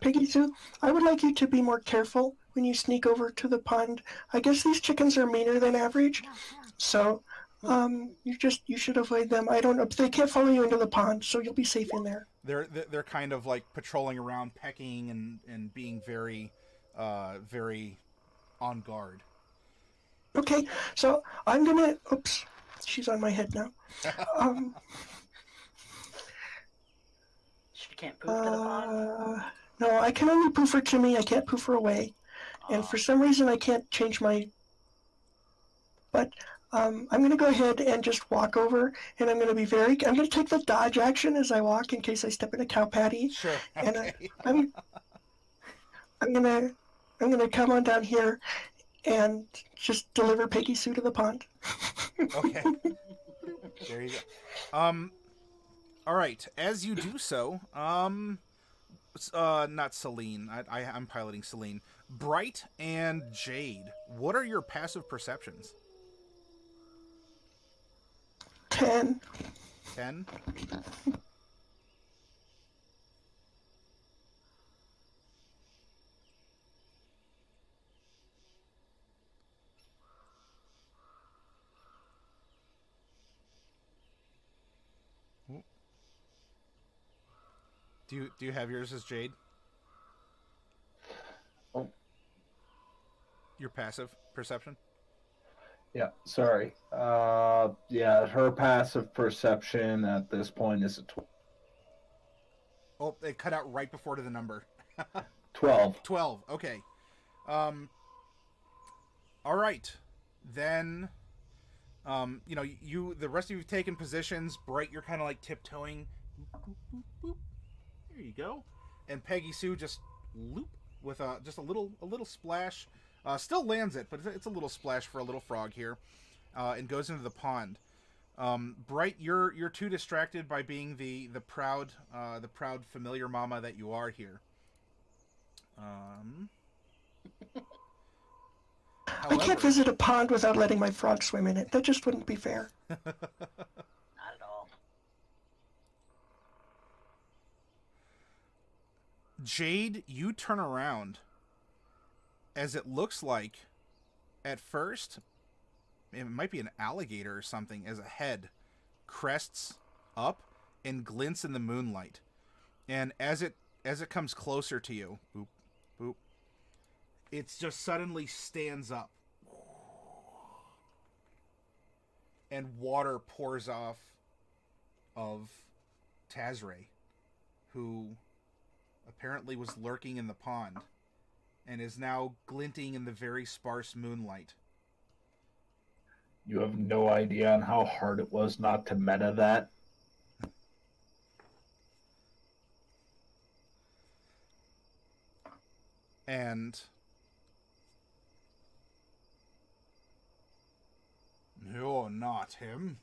E: Peggy Sue, I would like you to be more careful when you sneak over to the pond. I guess these chickens are meaner than average, so you should avoid them. I don't know, they can't follow you into the pond, so you'll be safe in there.
B: They're kind of like patrolling around, pecking and being very very on guard.
E: Okay, so I'm gonna. Oops, she's on my head now.
C: She can't poop to the pond.
E: No, I can only poof her to me. I can't poof her away, and for some reason I can't change my. But I'm gonna go ahead and just walk over, and I'm gonna take the dodge action as I walk in case I step in a cow patty.
B: Sure.
E: Okay.
B: And
E: I'm gonna come on down here and just deliver Peggy Sue to the pond.
B: Okay. There you go. All right. As you do so, not Celine. I'm piloting Celine. Bright and Jade. What are your passive perceptions?
E: 10.
B: 10. Do you have yours as Jade?
F: Oh.
B: Your passive perception?
F: Yeah, sorry. Yeah, her passive perception at this point is a 12.
B: Oh, it cut out right before to the number.
F: 12.
B: 12. Okay. All right. Then The rest of you've taken positions. Bright, you're kind of like tiptoeing. Boop, boop, boop, boop. There you go. And Peggy Sue just loop with just a little splash. Still lands it, but it's a little splash for a little frog here, and goes into the pond. Bright, you're too distracted by being the proud familiar mama that you are here.
E: I can't visit a pond without letting my frog swim in it. That just wouldn't be fair.
C: Not at all.
B: Jade, you turn around as it looks like, at first, it might be an alligator or something, as a head crests up and glints in the moonlight. And as it comes closer to you, boop, boop, it just suddenly stands up. And water pours off of Tazrae, who apparently was lurking in the pond and is now glinting in the very sparse moonlight.
F: You have no idea on how hard it was not to meta that.
B: And you're not him.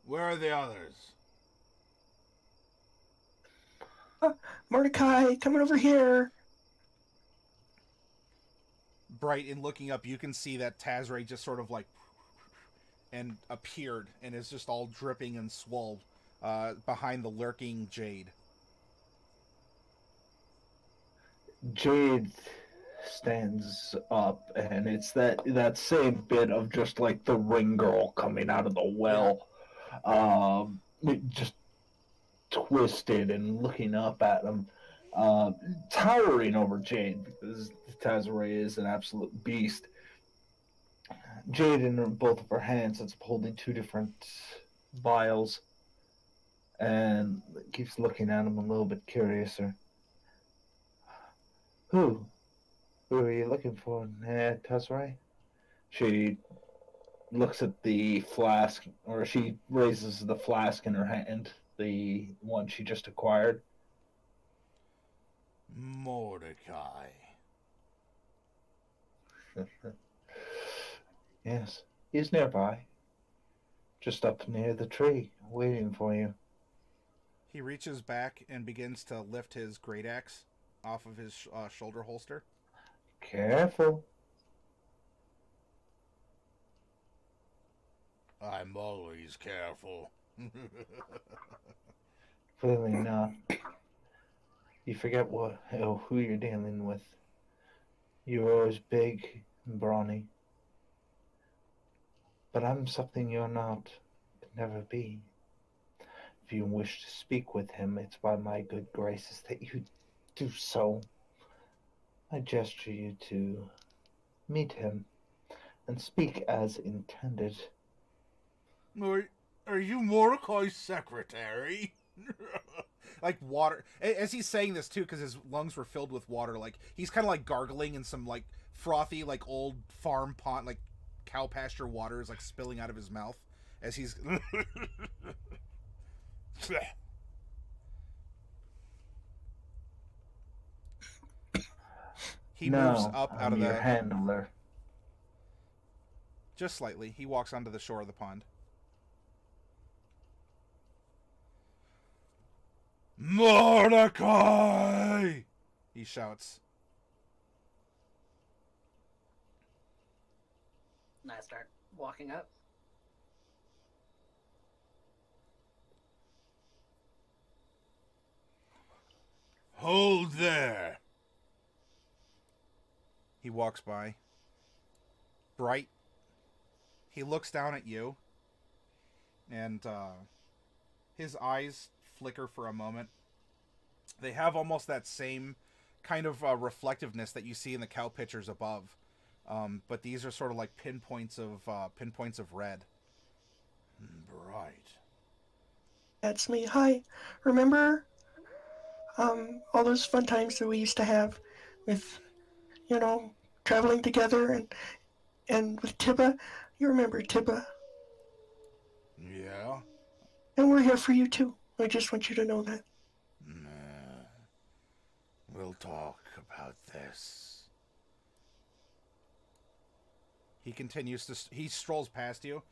B: Where are the others?
E: Mordecai, coming over here.
B: Bright, in looking up, you can see that Tazrae just sort of like and appeared and is just all dripping and swole behind the lurking Jade.
F: Jade stands up, and it's that same bit of just like the ring girl coming out of the well, just twisted and looking up at him, towering over Jade, because Tazrae is an absolute beast. Jade, in both of her hands, is holding two different vials, and keeps looking at him a little bit curiouser. Who are you looking for, Tazrae? She looks at the flask, or she raises the flask in her hand, the one she just acquired.
B: Mordecai.
F: Yes, he's nearby. Just up near the tree, waiting for you.
B: He reaches back and begins to lift his great axe off of his shoulder holster.
F: Careful.
B: I'm always careful.
F: Clearly not. You forget who you're dealing with. You're always big and brawny. But I'm something you're not. Could never be. If you wish to speak with him, it's by my good graces that you do so. I gesture you to meet him and speak as intended.
B: Are you Mordecai's secretary? Like water. As he's saying this too, because his lungs were filled with water, like he's kind of like gargling, and some like frothy, like old farm pond, like cow pasture water is like spilling out of his mouth as he's. He moves up out of
F: your
B: the
F: handler.
B: Just slightly. He walks onto the shore of the pond. Mordecai! He shouts.
C: And I start walking up.
B: Hold there. He walks by. Bright. He looks down at you. And his eyes flicker for a moment. They have almost that same kind of reflectiveness that you see in the cow pitchers above. But these are sort of like pinpoints of red. Bright.
E: That's me. Hi. Remember all those fun times that we used to have with, traveling together, and with Tibba. You remember Tibba?
B: Yeah.
E: And we're here for you too. I just want you to know that.
B: Nah. We'll talk about this. He strolls past you,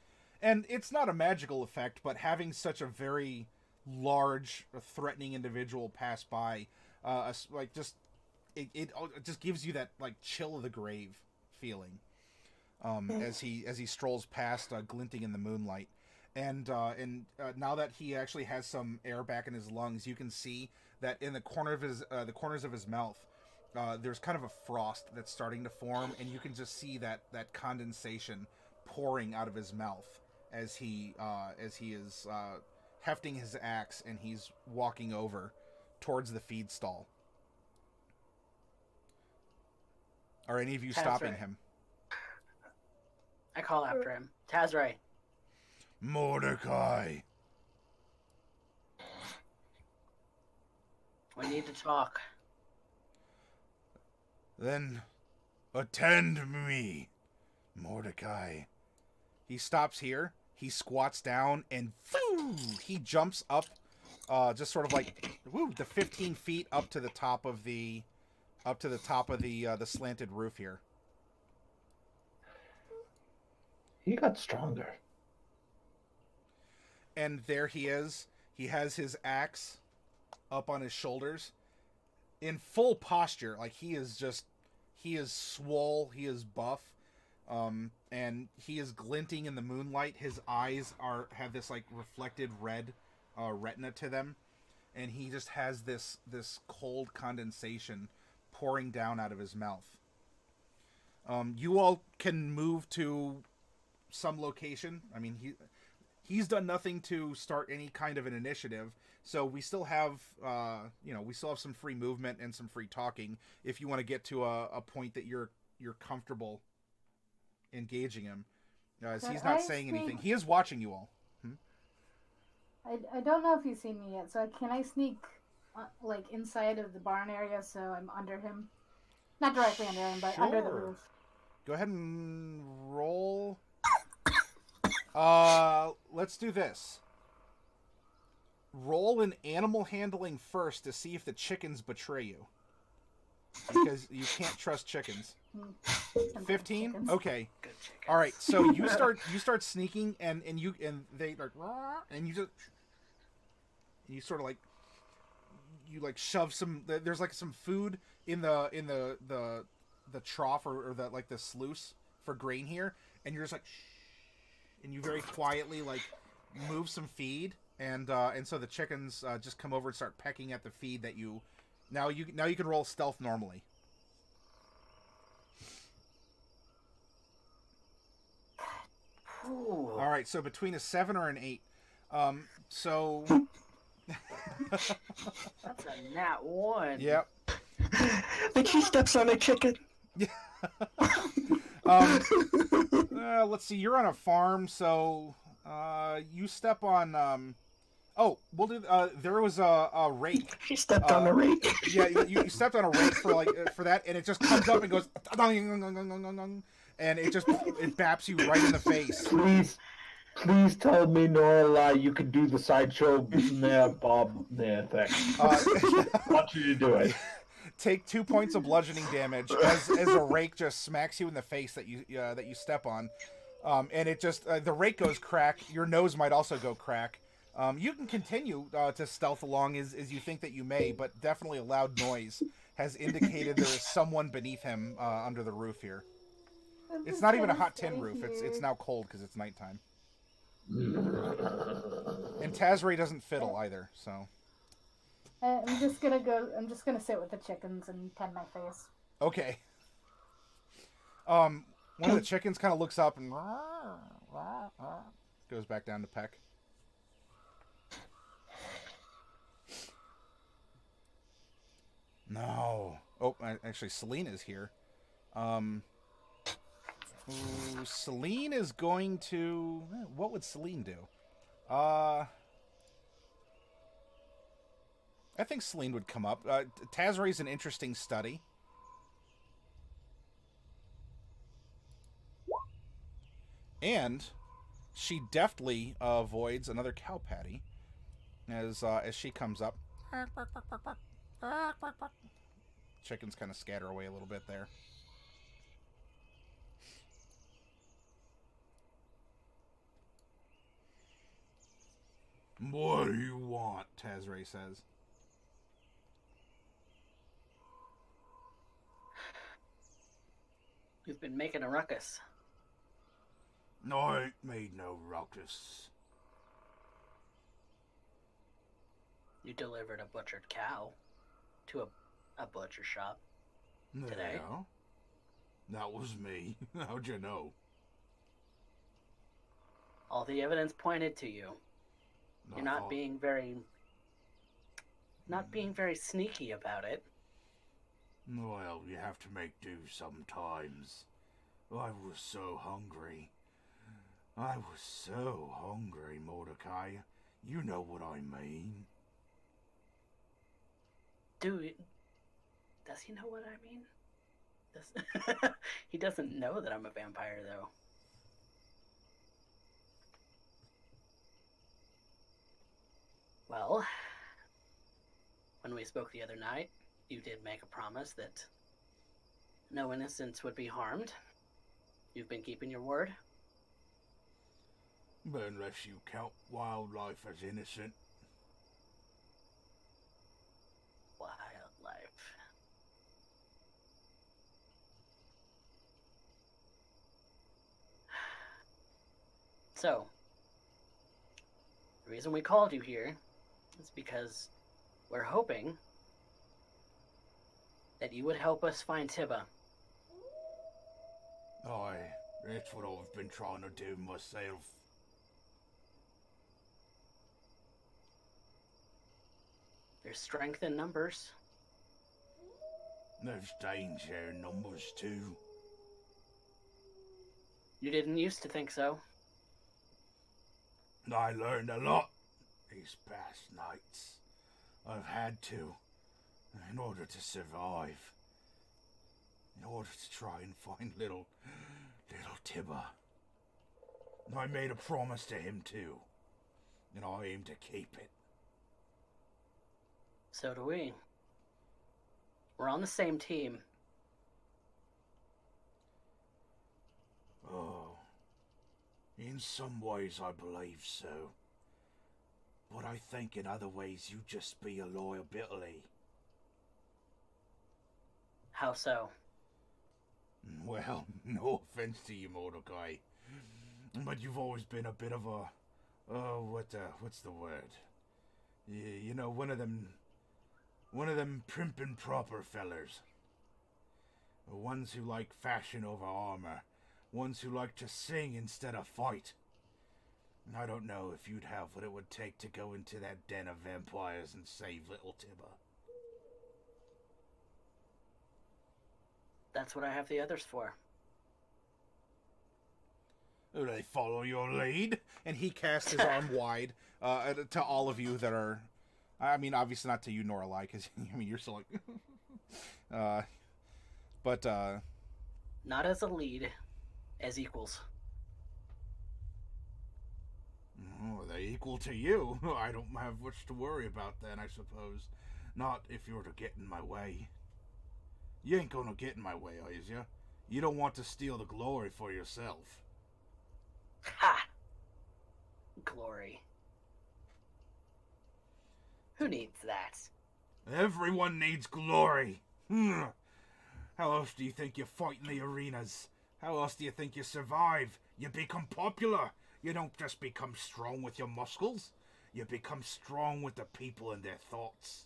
B: and it's not a magical effect, but having such a very large, threatening individual pass by, like it just gives you that like chill of the grave feeling, as he strolls past, glinting in the moonlight, and now that he actually has some air back in his lungs, you can see that in the corners of his mouth, there's kind of a frost that's starting to form, and you can just see that condensation pouring out of his mouth as he is hefting his axe, and he's walking over towards the feed stall. Are any of you stopping him?
C: I call after him. Tazrae.
B: Mordecai.
C: We need to talk.
B: Then attend me, Mordecai. He stops here. He squats down and he jumps up, just sort of like the 15 feet up to the top of the the slanted roof here.
F: He got stronger.
B: And there he is. He has his axe up on his shoulders, in full posture. Like he is swole. He is buff. And he is glinting in the moonlight. His eyes have this like reflected red retina to them, and he just has this cold condensation pouring down out of his mouth. You all can move to some location. I mean, he's done nothing to start any kind of an initiative, so we still have some free movement and some free talking if you want to get to a point that you're comfortable engaging him. He's not saying anything. He is watching you all.
A: I don't know if he's seen me yet, so can I sneak like inside of the barn area so I'm under him? Not directly under him, but under the roof.
B: Go ahead and roll. Let's do this. Roll an animal handling first to see if the chickens betray you. Because you can't trust chickens. 15? Okay. All right. So you start sneaking, and they like, and you sort of like, you like shove some. There's like some food in the trough or the like the sluice for grain here, and you're just like, and you very quietly like move some feed, and so the chickens just come over and start pecking at the feed that you. Now you can roll stealth normally.
C: Ooh.
B: All right, so between a 7 or an 8. So
C: That's a nat 1.
B: Yep.
E: Then she steps on a chicken.
B: Let's see. You're on a farm, so you step on. We'll do. There was a rake.
E: She stepped on a rake.
B: Yeah, you stepped on a rake for that, and it just comes up and goes, and it baps you right in the face.
F: Please tell me nor a lie you can do the sideshow Bob thing. I want you to do it.
B: Take 2 points of bludgeoning damage as a rake just smacks you in the face that you step on, and it just the rake goes crack. Your nose might also go crack. You can continue to stealth along as you think that you may, but definitely a loud noise has indicated there is someone beneath him under the roof here. It's not even a hot tin roof. It's now cold because it's nighttime. And Tazrae doesn't fiddle either, so.
A: I'm just gonna sit with the chickens and tend my face.
B: Okay. One of the chickens kind of looks up and goes back down to peck. No. Oh, actually, Selena's here. Selene is going to... What would Selene do? I think Selene would come up. Tazrae's an interesting study. And she deftly avoids another cow patty as she comes up. Chickens kind of scatter away a little bit there. What do you want? Tazrae says.
C: You've been making a ruckus.
B: No, I ain't made no ruckus.
C: You delivered a butchered cow to a butcher shop today.
B: Yeah, that was me. How'd you know?
C: All the evidence pointed to you. You're not being very sneaky about it.
B: Well, you have to make do sometimes. I was so hungry. I was so hungry, Mordecai. You know what I mean.
C: Dude, does he know what I mean? He doesn't know that I'm a vampire, though. Well, when we spoke the other night, you did make a promise that no innocents would be harmed. You've been keeping your word?
B: But unless you count wildlife as innocent.
C: Wildlife. So, the reason we called you here is because we're hoping that you would help us find Tibba.
B: Aye, that's what I've been trying to do myself.
C: There's strength in numbers.
B: There's danger in numbers too.
C: You didn't used to think so.
B: I learned a lot these past nights. I've had to, in order to survive. In order to try and find little Tibba. I made a promise to him too, and I aim to keep it.
C: So do we. We're on the same team.
B: Oh, in some ways I believe so. But I think in other ways you just be a liability.
C: How so?
B: Well, no offense to you, Mordecai, but you've always been a bit of a, what's the word? You know, one of them prim and proper fellers. Ones who like fashion over armor. Ones who like to sing instead of fight. I don't know if you'd have what it would take to go into that den of vampires and save little Tibba.
C: That's what I have the others for.
B: Do they follow your lead? And he casts his arm wide to all of you that are... I mean, obviously not to you, Noralai, because, I mean, you're still like...
C: Not as a lead, as equals.
B: Oh, are they equal to you? I don't have much to worry about then, I suppose. Not if you're to get in my way. You ain't gonna get in my way, is ya? You don't want to steal the glory for yourself.
C: Ha! Glory. Who needs that?
B: Everyone needs glory. How else do you think you fight in the arenas? How else do you think you survive? You become popular. You don't just become strong with your muscles. You become strong with the people and their thoughts.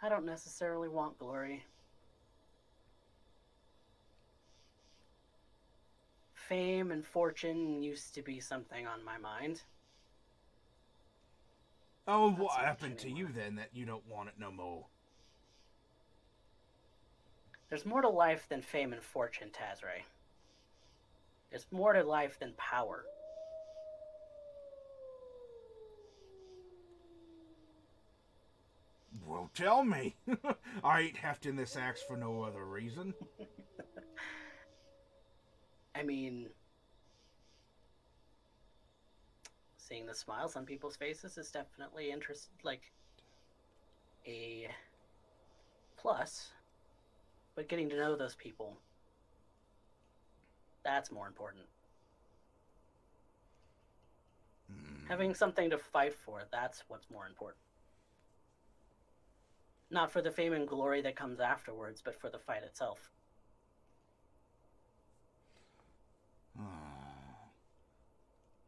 C: I don't necessarily want glory. Fame and fortune used to be something on my mind.
B: Oh,
C: Not
B: what
C: so much
B: happened to you
C: anymore.
B: then that you don't want it no more?
C: There's more to life than fame and fortune, Tazrae. There's more to life than power.
B: Well, tell me. I ain't hefting this axe for no other reason.
C: I mean, seeing the smiles on people's faces is definitely a plus, but getting to know those people, that's more important. Having something to fight for, that's what's more important. Not for the fame and glory that comes afterwards, but for the fight itself.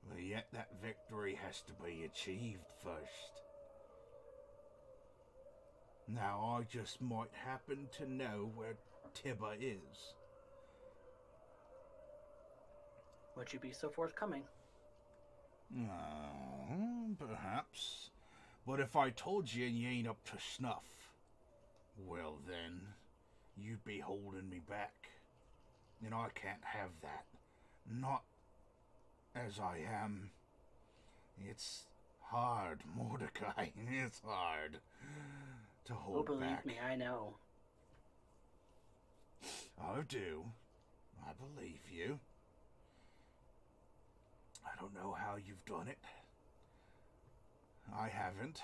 B: But yet that victory has to be achieved first. Now I just might happen to know where Tibba is.
C: Would you be so forthcoming?
B: Perhaps. But if I told you and you ain't up to snuff, well then, you'd be holding me back. And I can't have that. Not as I am. It's hard, Mordecai. It's hard to hold
C: believe
B: back.
C: me, I know.
B: I do. I believe you. I don't know how you've done it. I haven't.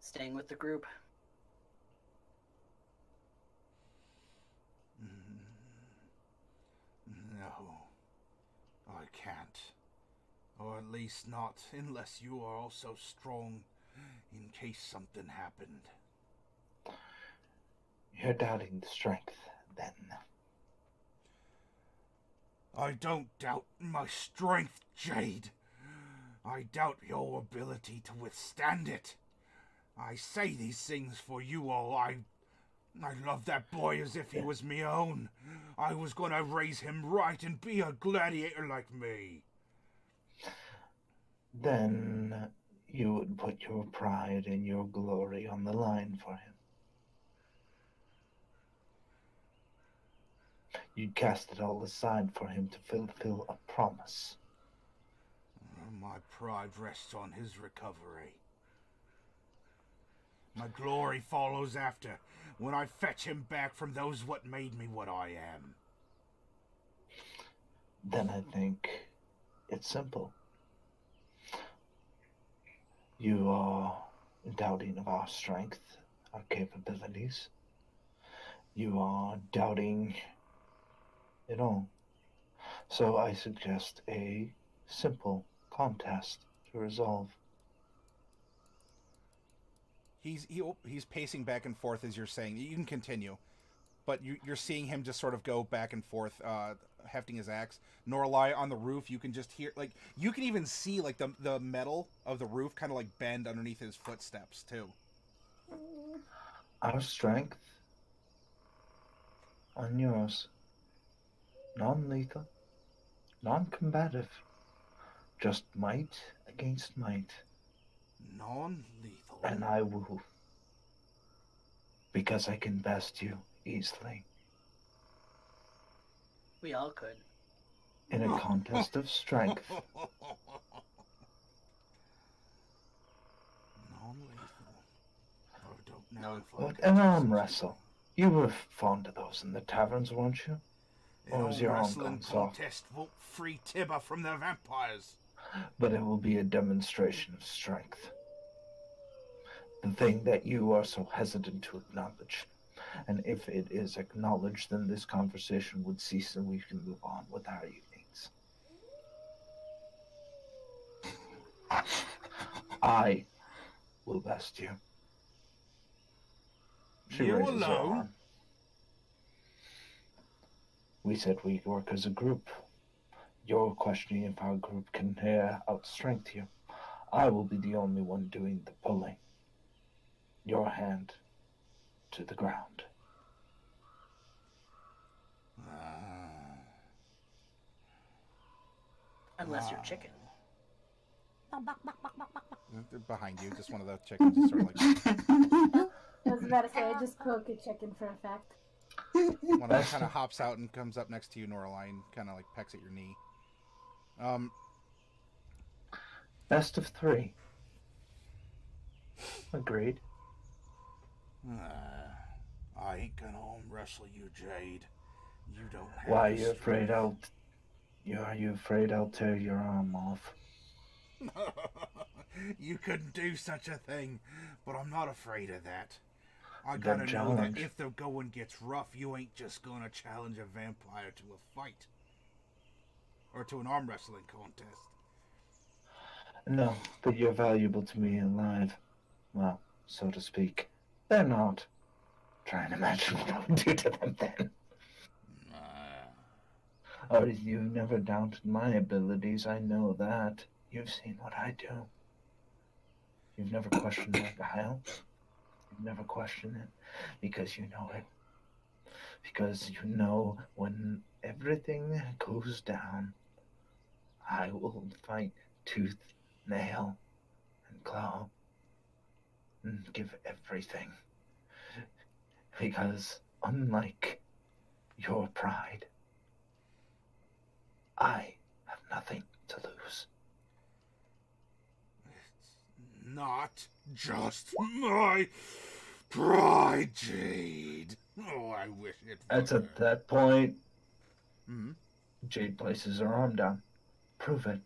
C: Staying with the group.
B: No, I can't. Or at least not unless you are also strong in case something happened.
F: You're doubting the strength, then.
B: I don't doubt my strength, Jade. I doubt your ability to withstand it. I say these things for you all. I love that boy as if he was me own. I was gonna raise him right and be a gladiator like me.
F: Then you would put your pride and your glory on the line for him. You'd cast it all aside for him to fulfill a promise.
B: My pride rests on his recovery. My glory follows after, when I fetch him back from those what made me what I am.
F: Then I think it's simple. You are doubting of our strength, our capabilities. You are doubting it all. So I suggest a simple contest to resolve.
B: He's pacing back and forth as you're saying. You can continue, but you're seeing him just sort of go back and forth, hefting his axe. Norlai on the roof, you can just hear, like, you can even see, like, the metal of the roof kind of, like, bend underneath his footsteps, too.
F: Our strength on yours. Non-lethal, non-combative. Just might against might.
B: Non-lethal?
F: And I will. Because I can best you easily.
C: We all could.
F: In a contest of strength.
B: Non-lethal. I don't know if
F: But an arm wrestle. You were fond of those in the taverns, weren't you? Or was your arm
B: wrestling
F: gone soft?
B: contest won't free Tibba from the vampires.
F: But it will be a demonstration of strength. The thing that you are so hesitant to acknowledge. And if it is acknowledged, then this conversation would cease and we can move on with our evenings. I will best you. She
B: You
F: raises her
B: alone?
F: arm. We said we work as a group. You're questioning if our group can outstrength you. I will be the only one doing the pulling. Your hand to the ground.
C: Unless you're chicken.
B: Behind you, just one of the chickens just sort of like...
A: I was about to say, I just poke a chicken for effect.
B: One of them kind of hops out and comes up next to you, Norlai, and kind of like pecks at your knee.
F: Best of three. Agreed.
B: I ain't gonna arm wrestle you, Jade. You don't have
F: Why are
B: the
F: you afraid
B: strength.
F: Are you afraid I'll tear your arm off?
B: You couldn't do such a thing, but I'm not afraid of that. I
F: Then
B: gotta know that
F: challenge.
B: if the going gets rough, you ain't just gonna challenge a vampire to a fight. Or to an arm wrestling contest.
F: No, but you're valuable to me alive. Well, so to speak. They're not. Try and imagine what I would do to them then. Oh, you've never doubted my abilities, I know that. You've seen what I do. You've never questioned my guile. You've never questioned it because you know it. Because you know when everything goes down, I will fight tooth, nail, and claw and give everything. Because unlike your pride, I have nothing to lose.
B: It's not just my pride, Jade. Oh, I wish it were.
F: That's at that point,
B: Hmm?
F: Jade places her arm down. Prove it.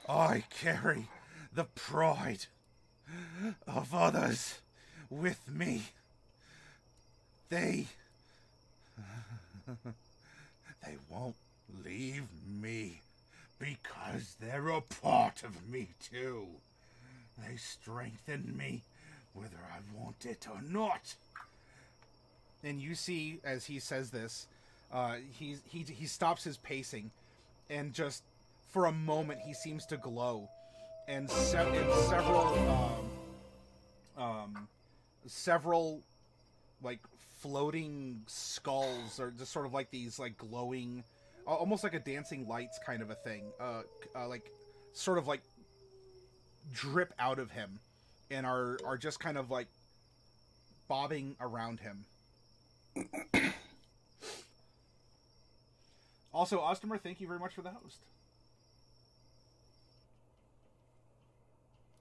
B: I carry the pride of others with me. They won't leave me because they're a part of me too. They strengthen me whether I want it or not. And you see, as he says this, he stops his pacing, and just for a moment he seems to glow, and several like floating skulls, or just sort of like these like glowing, almost like a dancing lights kind of a thing, like sort of like drip out of him, and are just kind of like bobbing around him. Also, Ostomer, thank you very much for the host.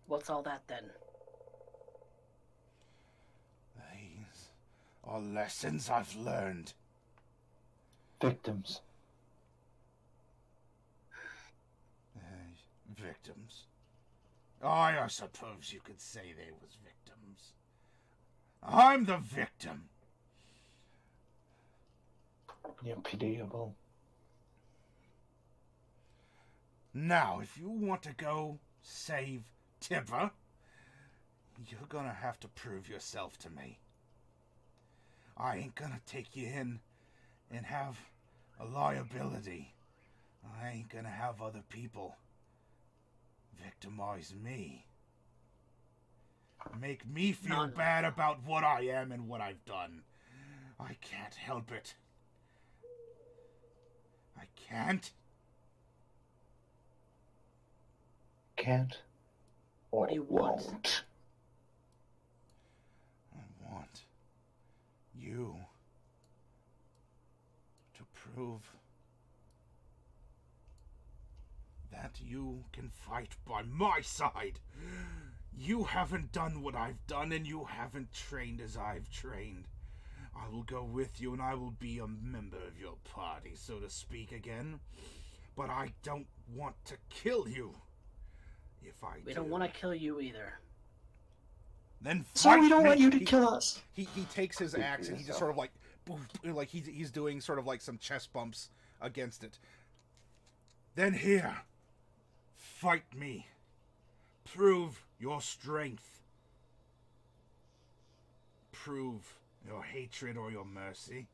C: What's all that then?
B: These are lessons I've learned.
F: Victims.
B: Victims. I suppose you could say they was victims. I'm the victim.
F: You're pitiable.
B: Now, if you want to go save Tibba, you're gonna have to prove yourself to me. I ain't gonna take you in and have a liability. I ain't gonna have other people victimize me. Make me feel bad about what I am and what I've done. I can't help it. I can't.
F: Can't. Or
C: What do you want?
F: won't.
B: I want you to prove that you can fight by my side. You haven't done what I've done, and you haven't trained as I've trained. I will go with you, and I will be a member of your party, so to speak, again. But I don't want to kill you. If I
C: We
B: do,
C: don't want to kill you either.
B: then
E: So
B: fight
E: we don't
B: me.
E: want you to kill us.
B: He takes his axe and he just sort of like, like he's doing sort of like some chest bumps against it. Then here, fight me. Prove your strength. Prove your hatred or your mercy.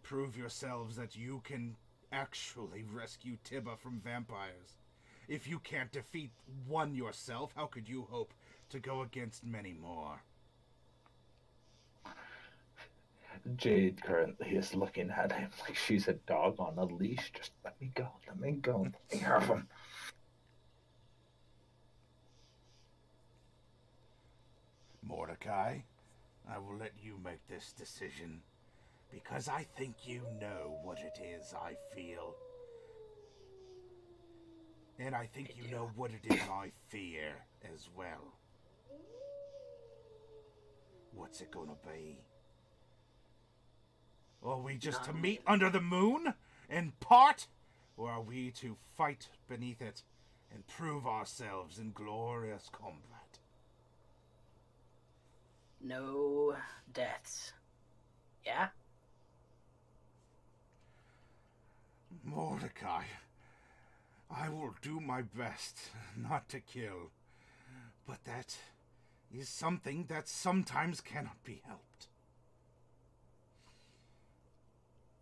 B: Prove yourselves that you can actually rescue Tibba from vampires. If you can't defeat one yourself, how could you hope to go against many more?
F: Jade currently is looking at him like she's a dog on a leash. Just let me go, let me go, let me have him.
B: Mordecai, I will let you make this decision, because I think you know what it is I feel. And I think
C: I
B: you
C: do.
B: know what it is I fear as well. What's it gonna be? Are we just to
C: Not
B: meet
C: really.
B: under the moon and part? Or are we to fight beneath it and prove ourselves in glorious combat?
C: No deaths. Yeah?
B: Mordecai, I will do my best not to kill, but that is something that sometimes cannot be helped.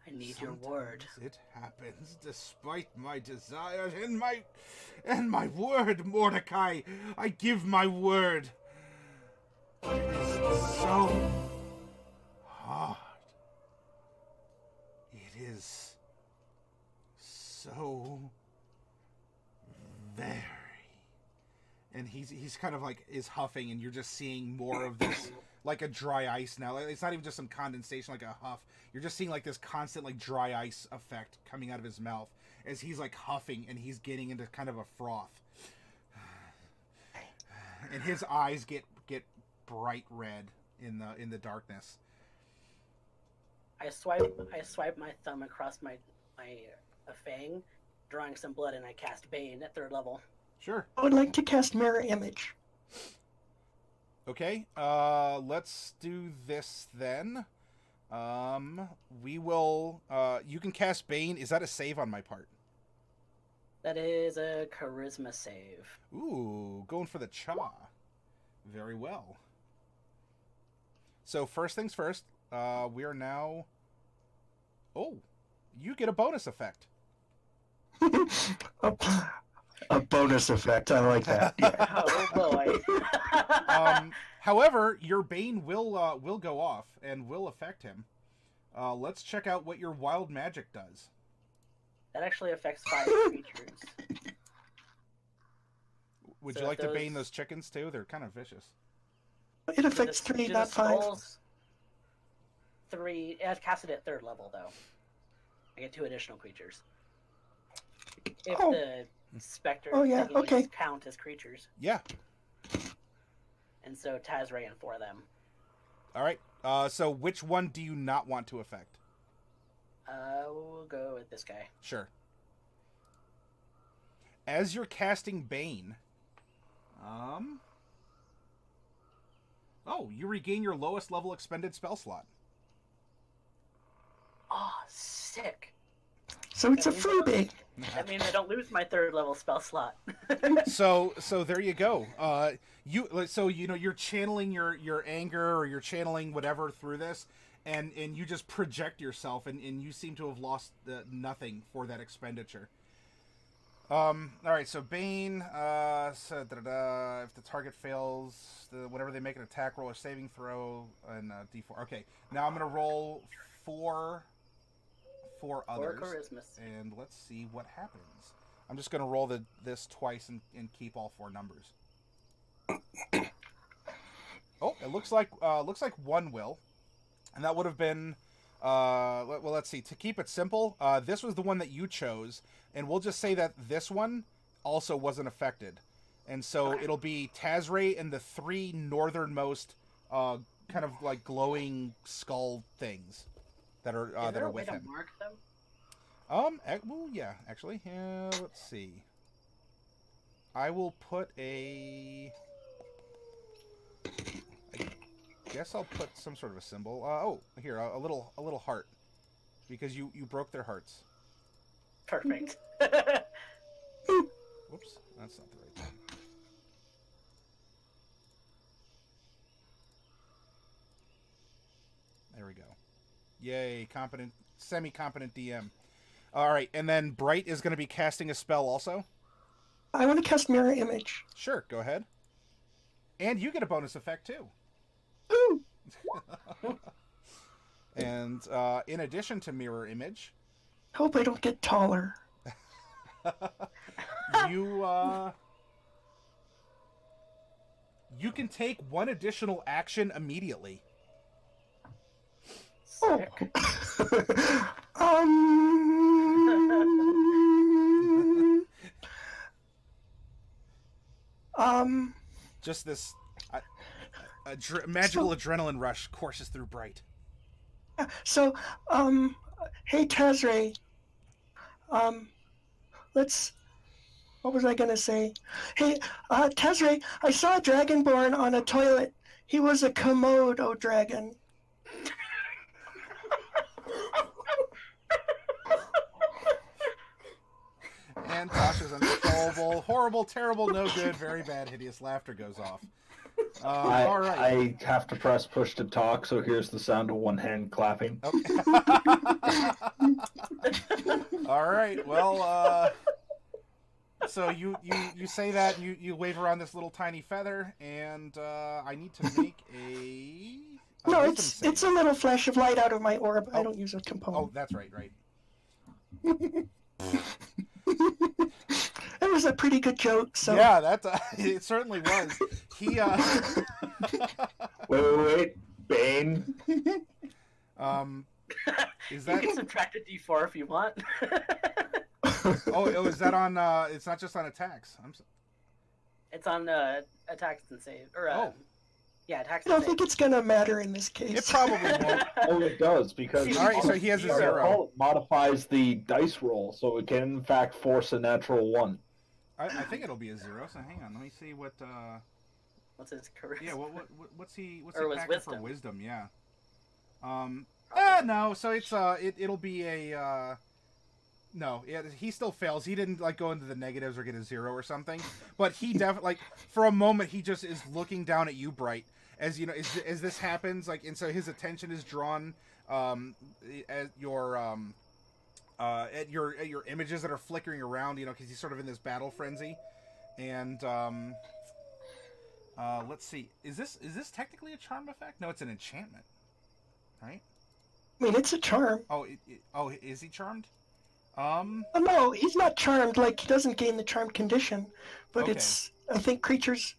C: I need your word.
B: Sometimes it happens despite my desires and my word, Mordecai. I give my word. But it is so hard. It is so very. And he's kind of like is huffing, and you're just seeing more of this, like a dry ice now. It's not even just some condensation, like a huff. You're just seeing like this constant like dry ice effect coming out of his mouth as he's like huffing, and he's getting into kind of a froth. And his eyes get bright red in the darkness.
C: I swipe my thumb across my fang, drawing some blood, and I cast Bane at 3rd level.
B: Sure.
E: I would like to cast Mirror Image.
B: Okay. Let's do this then. We will. You can cast Bane. Is that a save on my part?
C: That is a charisma save.
B: Ooh, going for the cha. Very well. So first things first. We are now. Oh, you get a bonus effect.
E: A bonus effect. I like that. Yeah.
C: Oh boy.
B: However, your Bane will go off and will affect him. Let's check out what your wild magic does.
C: That actually affects 5 creatures.
B: Would
C: So
B: you like
C: if
B: to Bane
C: those-
B: those chickens too? They're kind of vicious.
E: It affects 3,
C: Do
E: not
C: the
E: 5.
C: skulls 3. I've casted it at 3rd level though. I get 2 additional creatures. If
E: Oh.
C: the specter
E: Oh, yeah,
C: thingies
E: okay.
C: count as creatures,
B: Yeah.
C: and so Tazrae and 4 of them.
B: All right. So which one do you not want to affect?
C: We'll go with this guy.
B: Sure. As you're casting Bane, oh, you regain your lowest level expended spell slot.
C: Oh, sick.
E: So it's a freebie.
C: That means I don't lose my 3rd level spell slot.
B: So there you go. You're channeling your anger, or you're channeling whatever through this, and you just project yourself, and you seem to have lost nothing for that expenditure. All right, so Bane. If the target fails, whenever they make an attack roll or saving throw, and D4. Okay, now I'm gonna roll four others,
C: charisma.
B: and let's see what happens. I'm just gonna roll this twice and keep all 4 numbers. Oh, it looks like one will, and that would have been. Well, let's see. To keep it simple, this was the one that you chose, and we'll just say that this one also wasn't affected, and so
C: Okay.
B: it'll be Tazrae and the 3 northernmost, kind of like glowing skull things that are
C: Is
B: that
C: there
B: are
C: a way
B: with
C: to
B: him.
C: mark them?
B: Well, yeah, actually, let's see. I will put a. I guess I'll put some sort of a symbol. Here, a little heart, because you broke their hearts.
C: Perfect.
B: Whoops, that's not the right thing. There we go. Yay, semi-competent DM. All right, and then Bright is going to be casting a spell also.
E: I want to cast Mirror Image.
B: Sure, go ahead. And you get a bonus effect too.
E: Ooh.
B: And in addition to Mirror Image,
E: Hope I don't get taller.
B: you can take 1 additional action immediately.
E: Oh.
C: Sick.
B: Just this magical adrenaline rush courses through Bright.
E: So, hey Tazrae, let's. What was I gonna say? Hey, Tazrae, I saw a dragonborn on a toilet. He was a Komodo dragon.
B: And Tasha's uncontrollable, horrible, terrible, no good, very bad, hideous laughter goes off. All right.
F: I have to press push to talk, so here's the sound of one hand clapping.
B: Okay. All right. Well, so you say that, you wave around this little tiny feather, and I need to make a
E: No,
B: wisdom save.
E: it's a little flash of light out of my orb.
B: Oh.
E: I don't use a component.
B: Oh, that's right.
E: It was a pretty good joke. So
B: Yeah, that it certainly was. He
F: Wait, Bane.
B: Is
C: You
B: that?
C: can subtract a d4 if you want.
B: Oh, is that on? It's not just on attacks.
C: It's on attacks and save. Or,
B: Oh.
C: Yeah, attacks
E: I
C: and
E: don't
C: save.
E: think it's gonna matter in this case.
B: It probably won't.
F: Oh, it does, because
B: All right, so he has a
F: the
B: 0.
F: call modifies the dice roll, so it can in fact force a natural 1.
B: I think it'll be a 0. So hang on, let me see what.
C: What's his charisma?
B: Yeah, what's he
C: Or
B: he
C: was
B: packing for
C: wisdom?
B: wisdom? Yeah. No. So it's it'll be a. No, he still fails. He didn't like go into the negatives or get a 0 or something. But he definitely, like, for a moment, he just is looking down at you, Bright, as you know, as this happens, like, and so his attention is drawn at your images that are flickering around, you know, because he's sort of in this battle frenzy, and let's see, is this technically a charm effect? No, it's an enchantment, right?
E: I mean, it's a charm.
B: Oh, is he charmed?
E: Oh, no, he's not charmed. Like, he doesn't gain the charmed condition, but
B: Okay.
E: it's. I think creatures.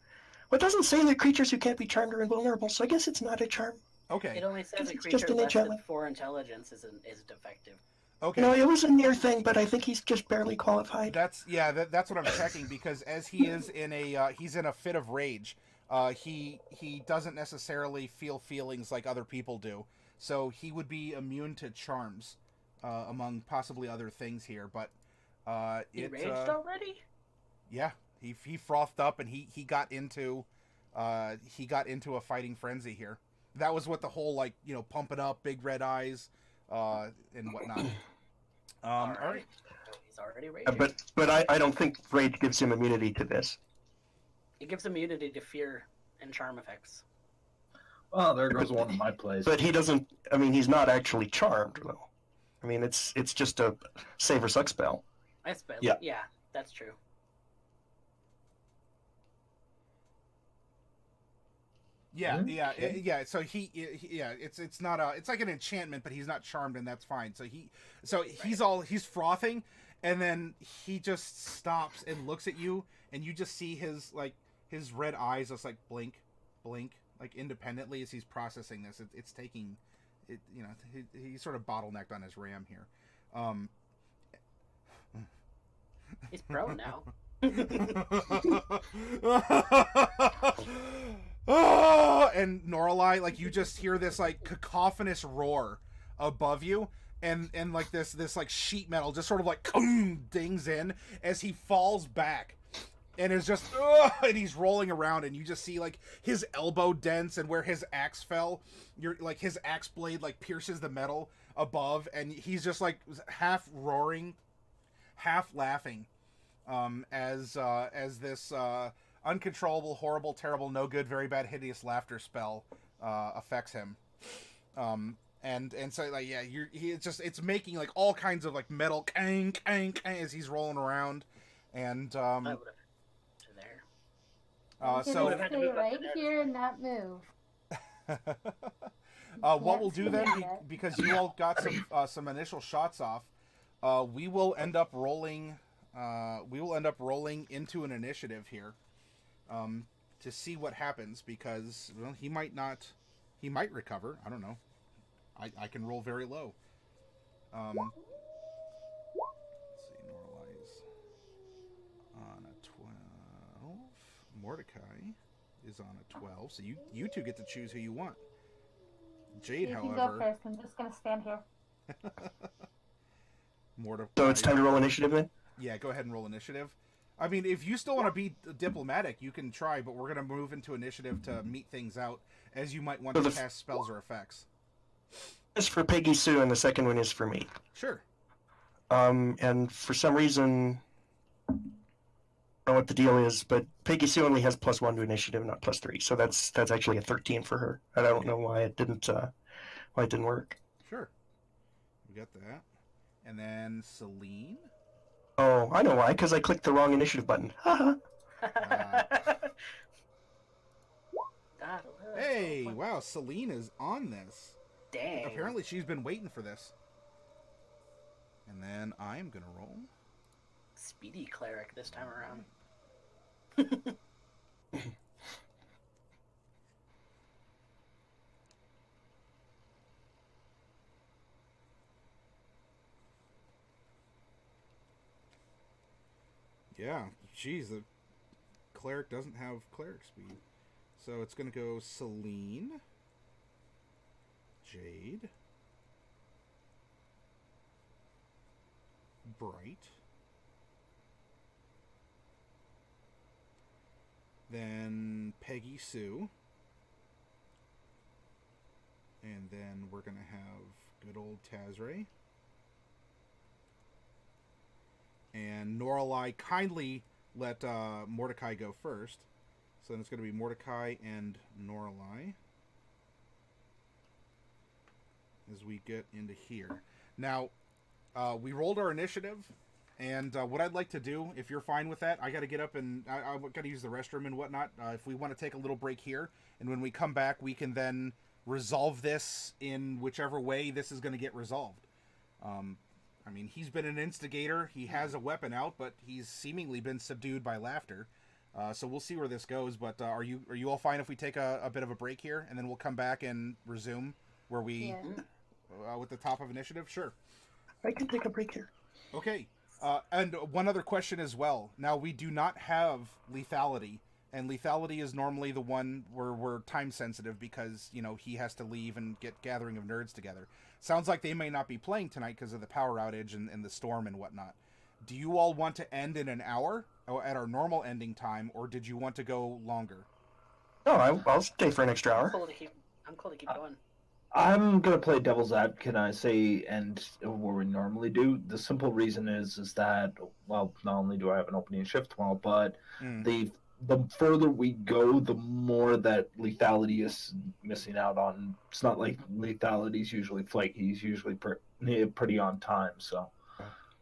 E: Well, it doesn't say that creatures who can't be charmed are invulnerable, so I guess it's not a charm.
B: Okay.
C: It only says a
E: It's just
C: creature
E: an
C: less than
E: enchantment.
C: 4 intelligence is defective.
B: Okay.
E: No, it was a near thing, but I think he's just barely qualified.
B: That's what I'm checking, because as he is in a fit of rage, he doesn't necessarily feel feelings like other people do, so he would be immune to charms, among possibly other things here. But
C: He raged already?
B: yeah, he frothed up, and he got into a fighting frenzy here. That was what the whole, like, you know, pumping up, big red eyes, and whatnot. All right.
C: He's already raging.
E: But I don't think rage gives him immunity to this.
C: It gives immunity to fear and charm effects.
F: Oh, there goes one of my plays.
E: But he doesn't. I mean, he's not actually charmed, though. I mean, it's just a save or suck spell.
C: I suppose.
F: Yeah.
C: Yeah, that's true.
B: Yeah,
F: Okay.
B: yeah. So it's not it's like an enchantment, but he's not charmed, and that's fine. So he's frothing, and then he just stops and looks at you, and you just see his red eyes just like blink, like independently as he's processing this. It's taking it, you know. He's sort of bottlenecked on his RAM here.
C: He's pro now.
B: Oh, and Norlai, like, you just hear this like cacophonous roar above you, and like this like sheet metal just sort of like dings in as he falls back, and is just and he's rolling around, and you just see like his elbow dents, and where his axe fell, like his axe blade like pierces the metal above, and he's just like half roaring, half laughing, as this uncontrollable, horrible, terrible, no good, very bad, hideous laughter spell affects him. And so, like, yeah, it's making like all kinds of like metal clang as he's rolling around, and
C: I would have to there.
A: I'm
B: so
A: gonna stay right here and not move.
B: what we'll do then, because you all got some initial shots off, we will end up rolling into an initiative here, to see what happens, because, well, he might recover. I don't know. I can roll very low. Let's see, normalize on a 12 Mordecai is on a 12, so you two get to choose who you want. Jade,
A: You can
B: however...
A: go first. I'm just going to stand here.
B: Mordecai...
E: So it's time to roll initiative then?
B: Yeah, go ahead and roll initiative. I mean, if you still want to be diplomatic, you can try, but we're going to move into initiative to meet things out, as you might want to cast spells or effects.
E: It's for Peggy Sue, and the second one is for me.
B: Sure.
E: And for some reason, I don't know what the deal is, but Peggy Sue only has +1 to initiative, not +3. So that's actually a 13 for her. And I don't know why it didn't work.
B: Sure. We got that. And then Celine.
E: Oh, I know why, because I clicked the wrong initiative button. Haha.
B: Hey, wow, Celine is on this.
C: Dang.
B: Apparently she's been waiting for this. And then I'm going to roll.
C: Speedy cleric this time around.
B: Yeah, geez, the cleric doesn't have cleric speed. So it's going to go Celine, Jade, Bright, then Peggy Sue, and then we're going to have good old Tazrae. And Noralai kindly let Mordecai go first. So then it's going to be Mordecai and Noralai as we get into here. Now, we rolled our initiative, and what I'd like to do, if you're fine with that, I got to get up and I got to use the restroom and whatnot. If we want to take a little break here, and when we come back, we can then resolve this in whichever way this is going to get resolved. I mean, he's been an instigator. He has a weapon out, but he's seemingly been subdued by laughter. So we'll see where this goes. But are you all fine if we take a bit of a break here, and then we'll come back and resume where we with the top of initiative? Sure.
E: I can take a break here.
B: Okay. And one other question as well. Now, we do not have lethality, and lethality is normally the one where we're time sensitive because, you know, he has to leave and get Gathering of Nerds together. Sounds like they may not be playing tonight because of the power outage and the storm and whatnot. Do you all want to end in an hour at our normal ending time, or did you want to go longer?
E: No, I'll stay for an extra hour.
C: I'm cool to keep going.
F: I'm gonna play devil's advocate. I say end where we normally do. The simple reason is that, well, not only do I have an opening shift tomorrow, but the further we go, the more that lethality is missing out on. It's not like lethality is usually flaky. He's usually pretty on time. So,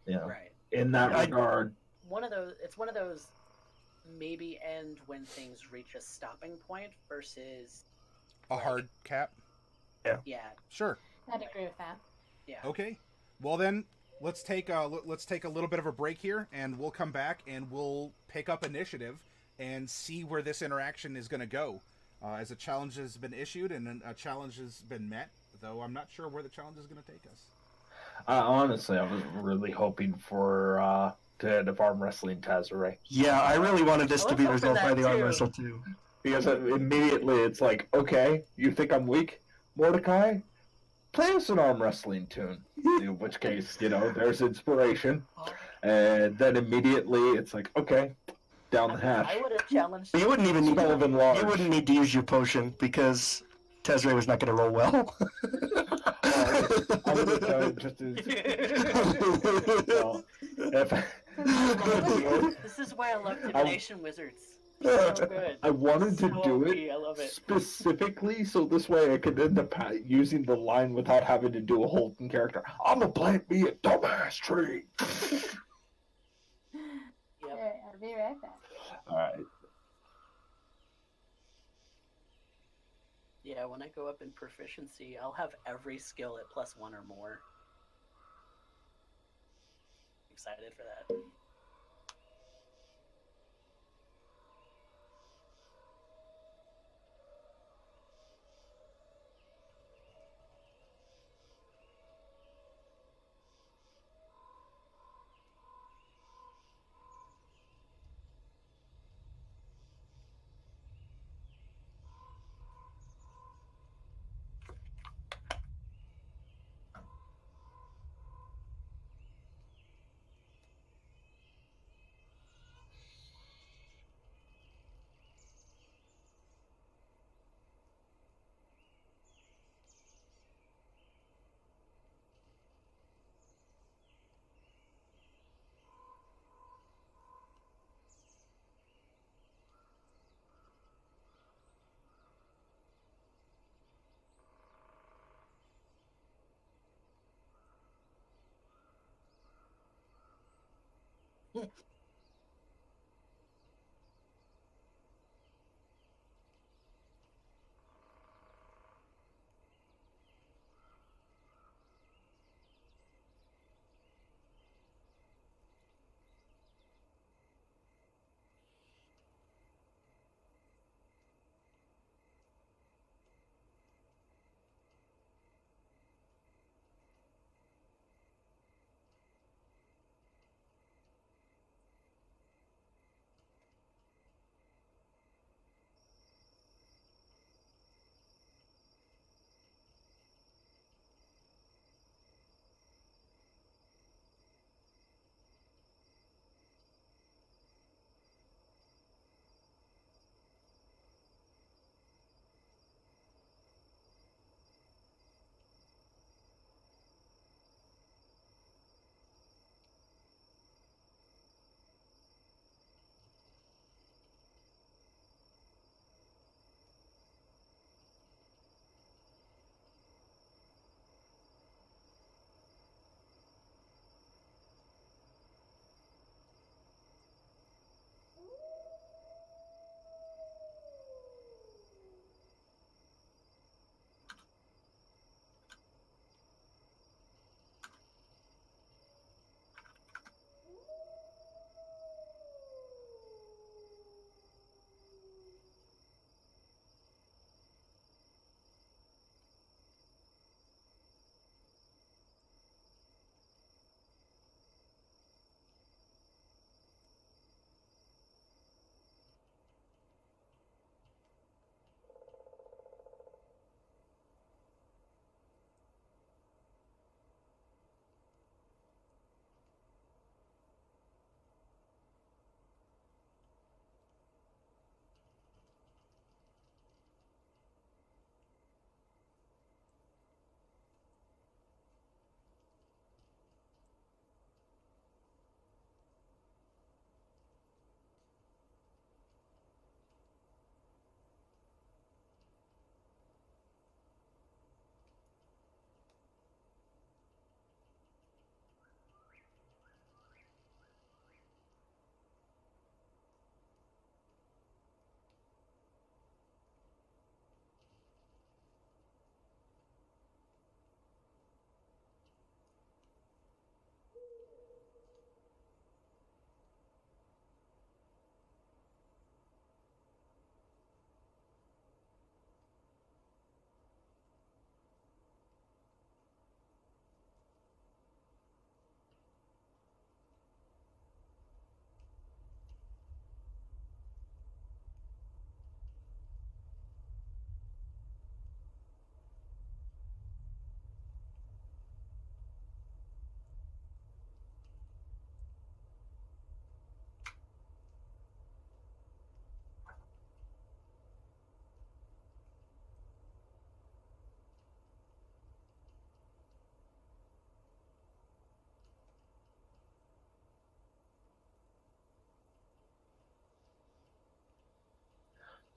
F: yeah.
C: Right.
F: In that regard,
C: it's one of those maybe end when things reach a stopping point versus
B: a hard cap.
C: Yeah.
B: Sure.
A: I'd agree with that.
C: Yeah.
B: Okay. Well then, let's take a little bit of a break here, and we'll come back and we'll pick up initiative and see where this interaction is going to go. As a challenge has been issued and a challenge has been met, though I'm not sure where the challenge is going to take us.
F: honestly, I was really hoping for to end up arm wrestling Tazrae.
E: Yeah, I really wanted this to be resolved by the arm wrestle too.
F: Because immediately it's like, okay, you think I'm weak, Mordecai? Play us an arm wrestling tune. In which case, you know, there's inspiration. And then immediately it's like, okay, down the hatch.
C: I would have challenged.
E: You wouldn't even need
F: Sullivan Large.
E: You wouldn't need to use your potion because Tazrae was not going to roll well.
F: I would have done just as. Well,
C: This is why I love divination wizards. So good.
F: I wanted to
C: So
F: do
C: OP,
F: it
C: I love it.
F: specifically so this way I could end up using the line without having to do a whole character. I'm gonna plant me a dumbass tree.
C: Yep.
A: Alright, I'll be right back.
F: Alright.
C: Yeah, when I go up in proficiency, I'll have every skill at +1 or more. Excited for that.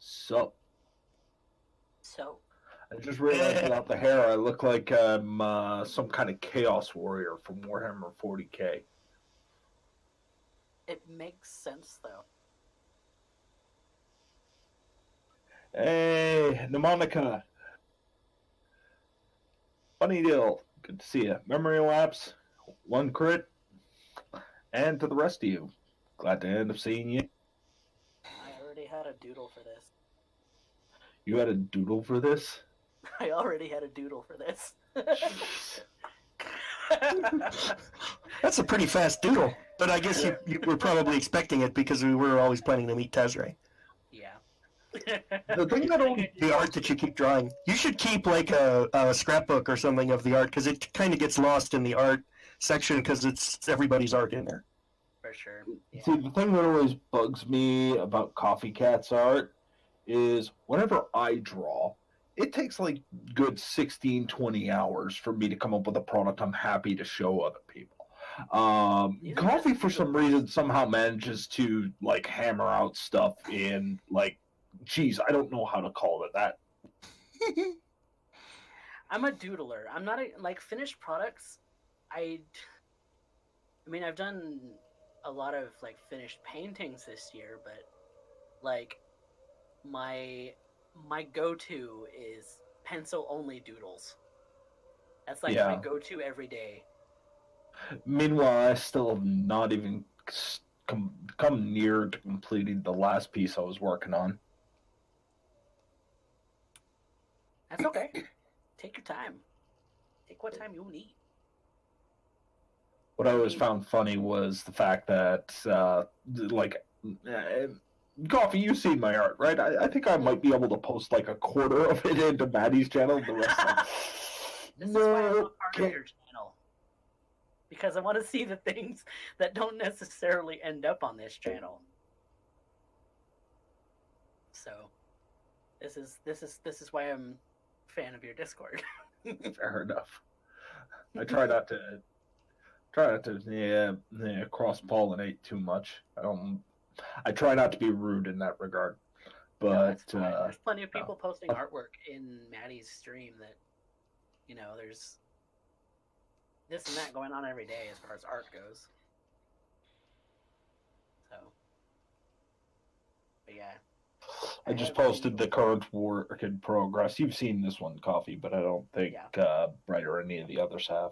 F: So,
C: So,
F: I just realized without the hair, I look like I'm some kind of chaos warrior from Warhammer 40k.
C: it makes sense, though.
F: Hey, Mnemonica. Funny deal. Good to see you. Memory lapse, one crit, and to the rest of you, glad to end up seeing you.
C: I already had a doodle for this.
F: You had a doodle for this?
C: I already had a doodle for this.
E: That's a pretty fast doodle, but I guess you were probably expecting it because we were always planning to meet Tazrae.
C: Yeah.
F: The thing that only
E: The art that you keep drawing. You should keep like a scrapbook or something of the art because it kind of gets lost in the art section because it's everybody's art in there.
C: For sure. Yeah.
F: See, the thing that always bugs me about Coffee Cat's art is whenever I draw, it takes like good 16, 20 hours for me to come up with a product I'm happy to show other people. Coffee, for some reason, somehow manages to like hammer out stuff in like, geez, I don't know how to call it that.
C: I'm a doodler. I'm not like finished products. I mean, I've done a lot of like finished paintings this year, but like my go-to is pencil only doodles. That's like my
F: Yeah.
C: go-to every day.
F: Meanwhile, I still have not even come near to completing the last piece I was working on.
C: That's okay. Take your time. Take what time you need.
F: What I always found funny was the fact that, Coffee, you've seen my art, right? I think I might be able to post like a quarter of it into Maddie's channel, the rest
C: This is why I'm not part of your channel. Because I want to see the things that don't necessarily end up on this channel. So this is why I'm a fan of your Discord.
F: Fair enough. I try not to cross pollinate too much. I try not to be rude in that regard. But
C: No, there's plenty of people posting artwork in Maddie's stream that, you know, there's this and that going on every day as far as art goes. So, but yeah.
F: I just posted the current work in progress. You've seen this one, Coffee, but I don't think Bright or any of the others have.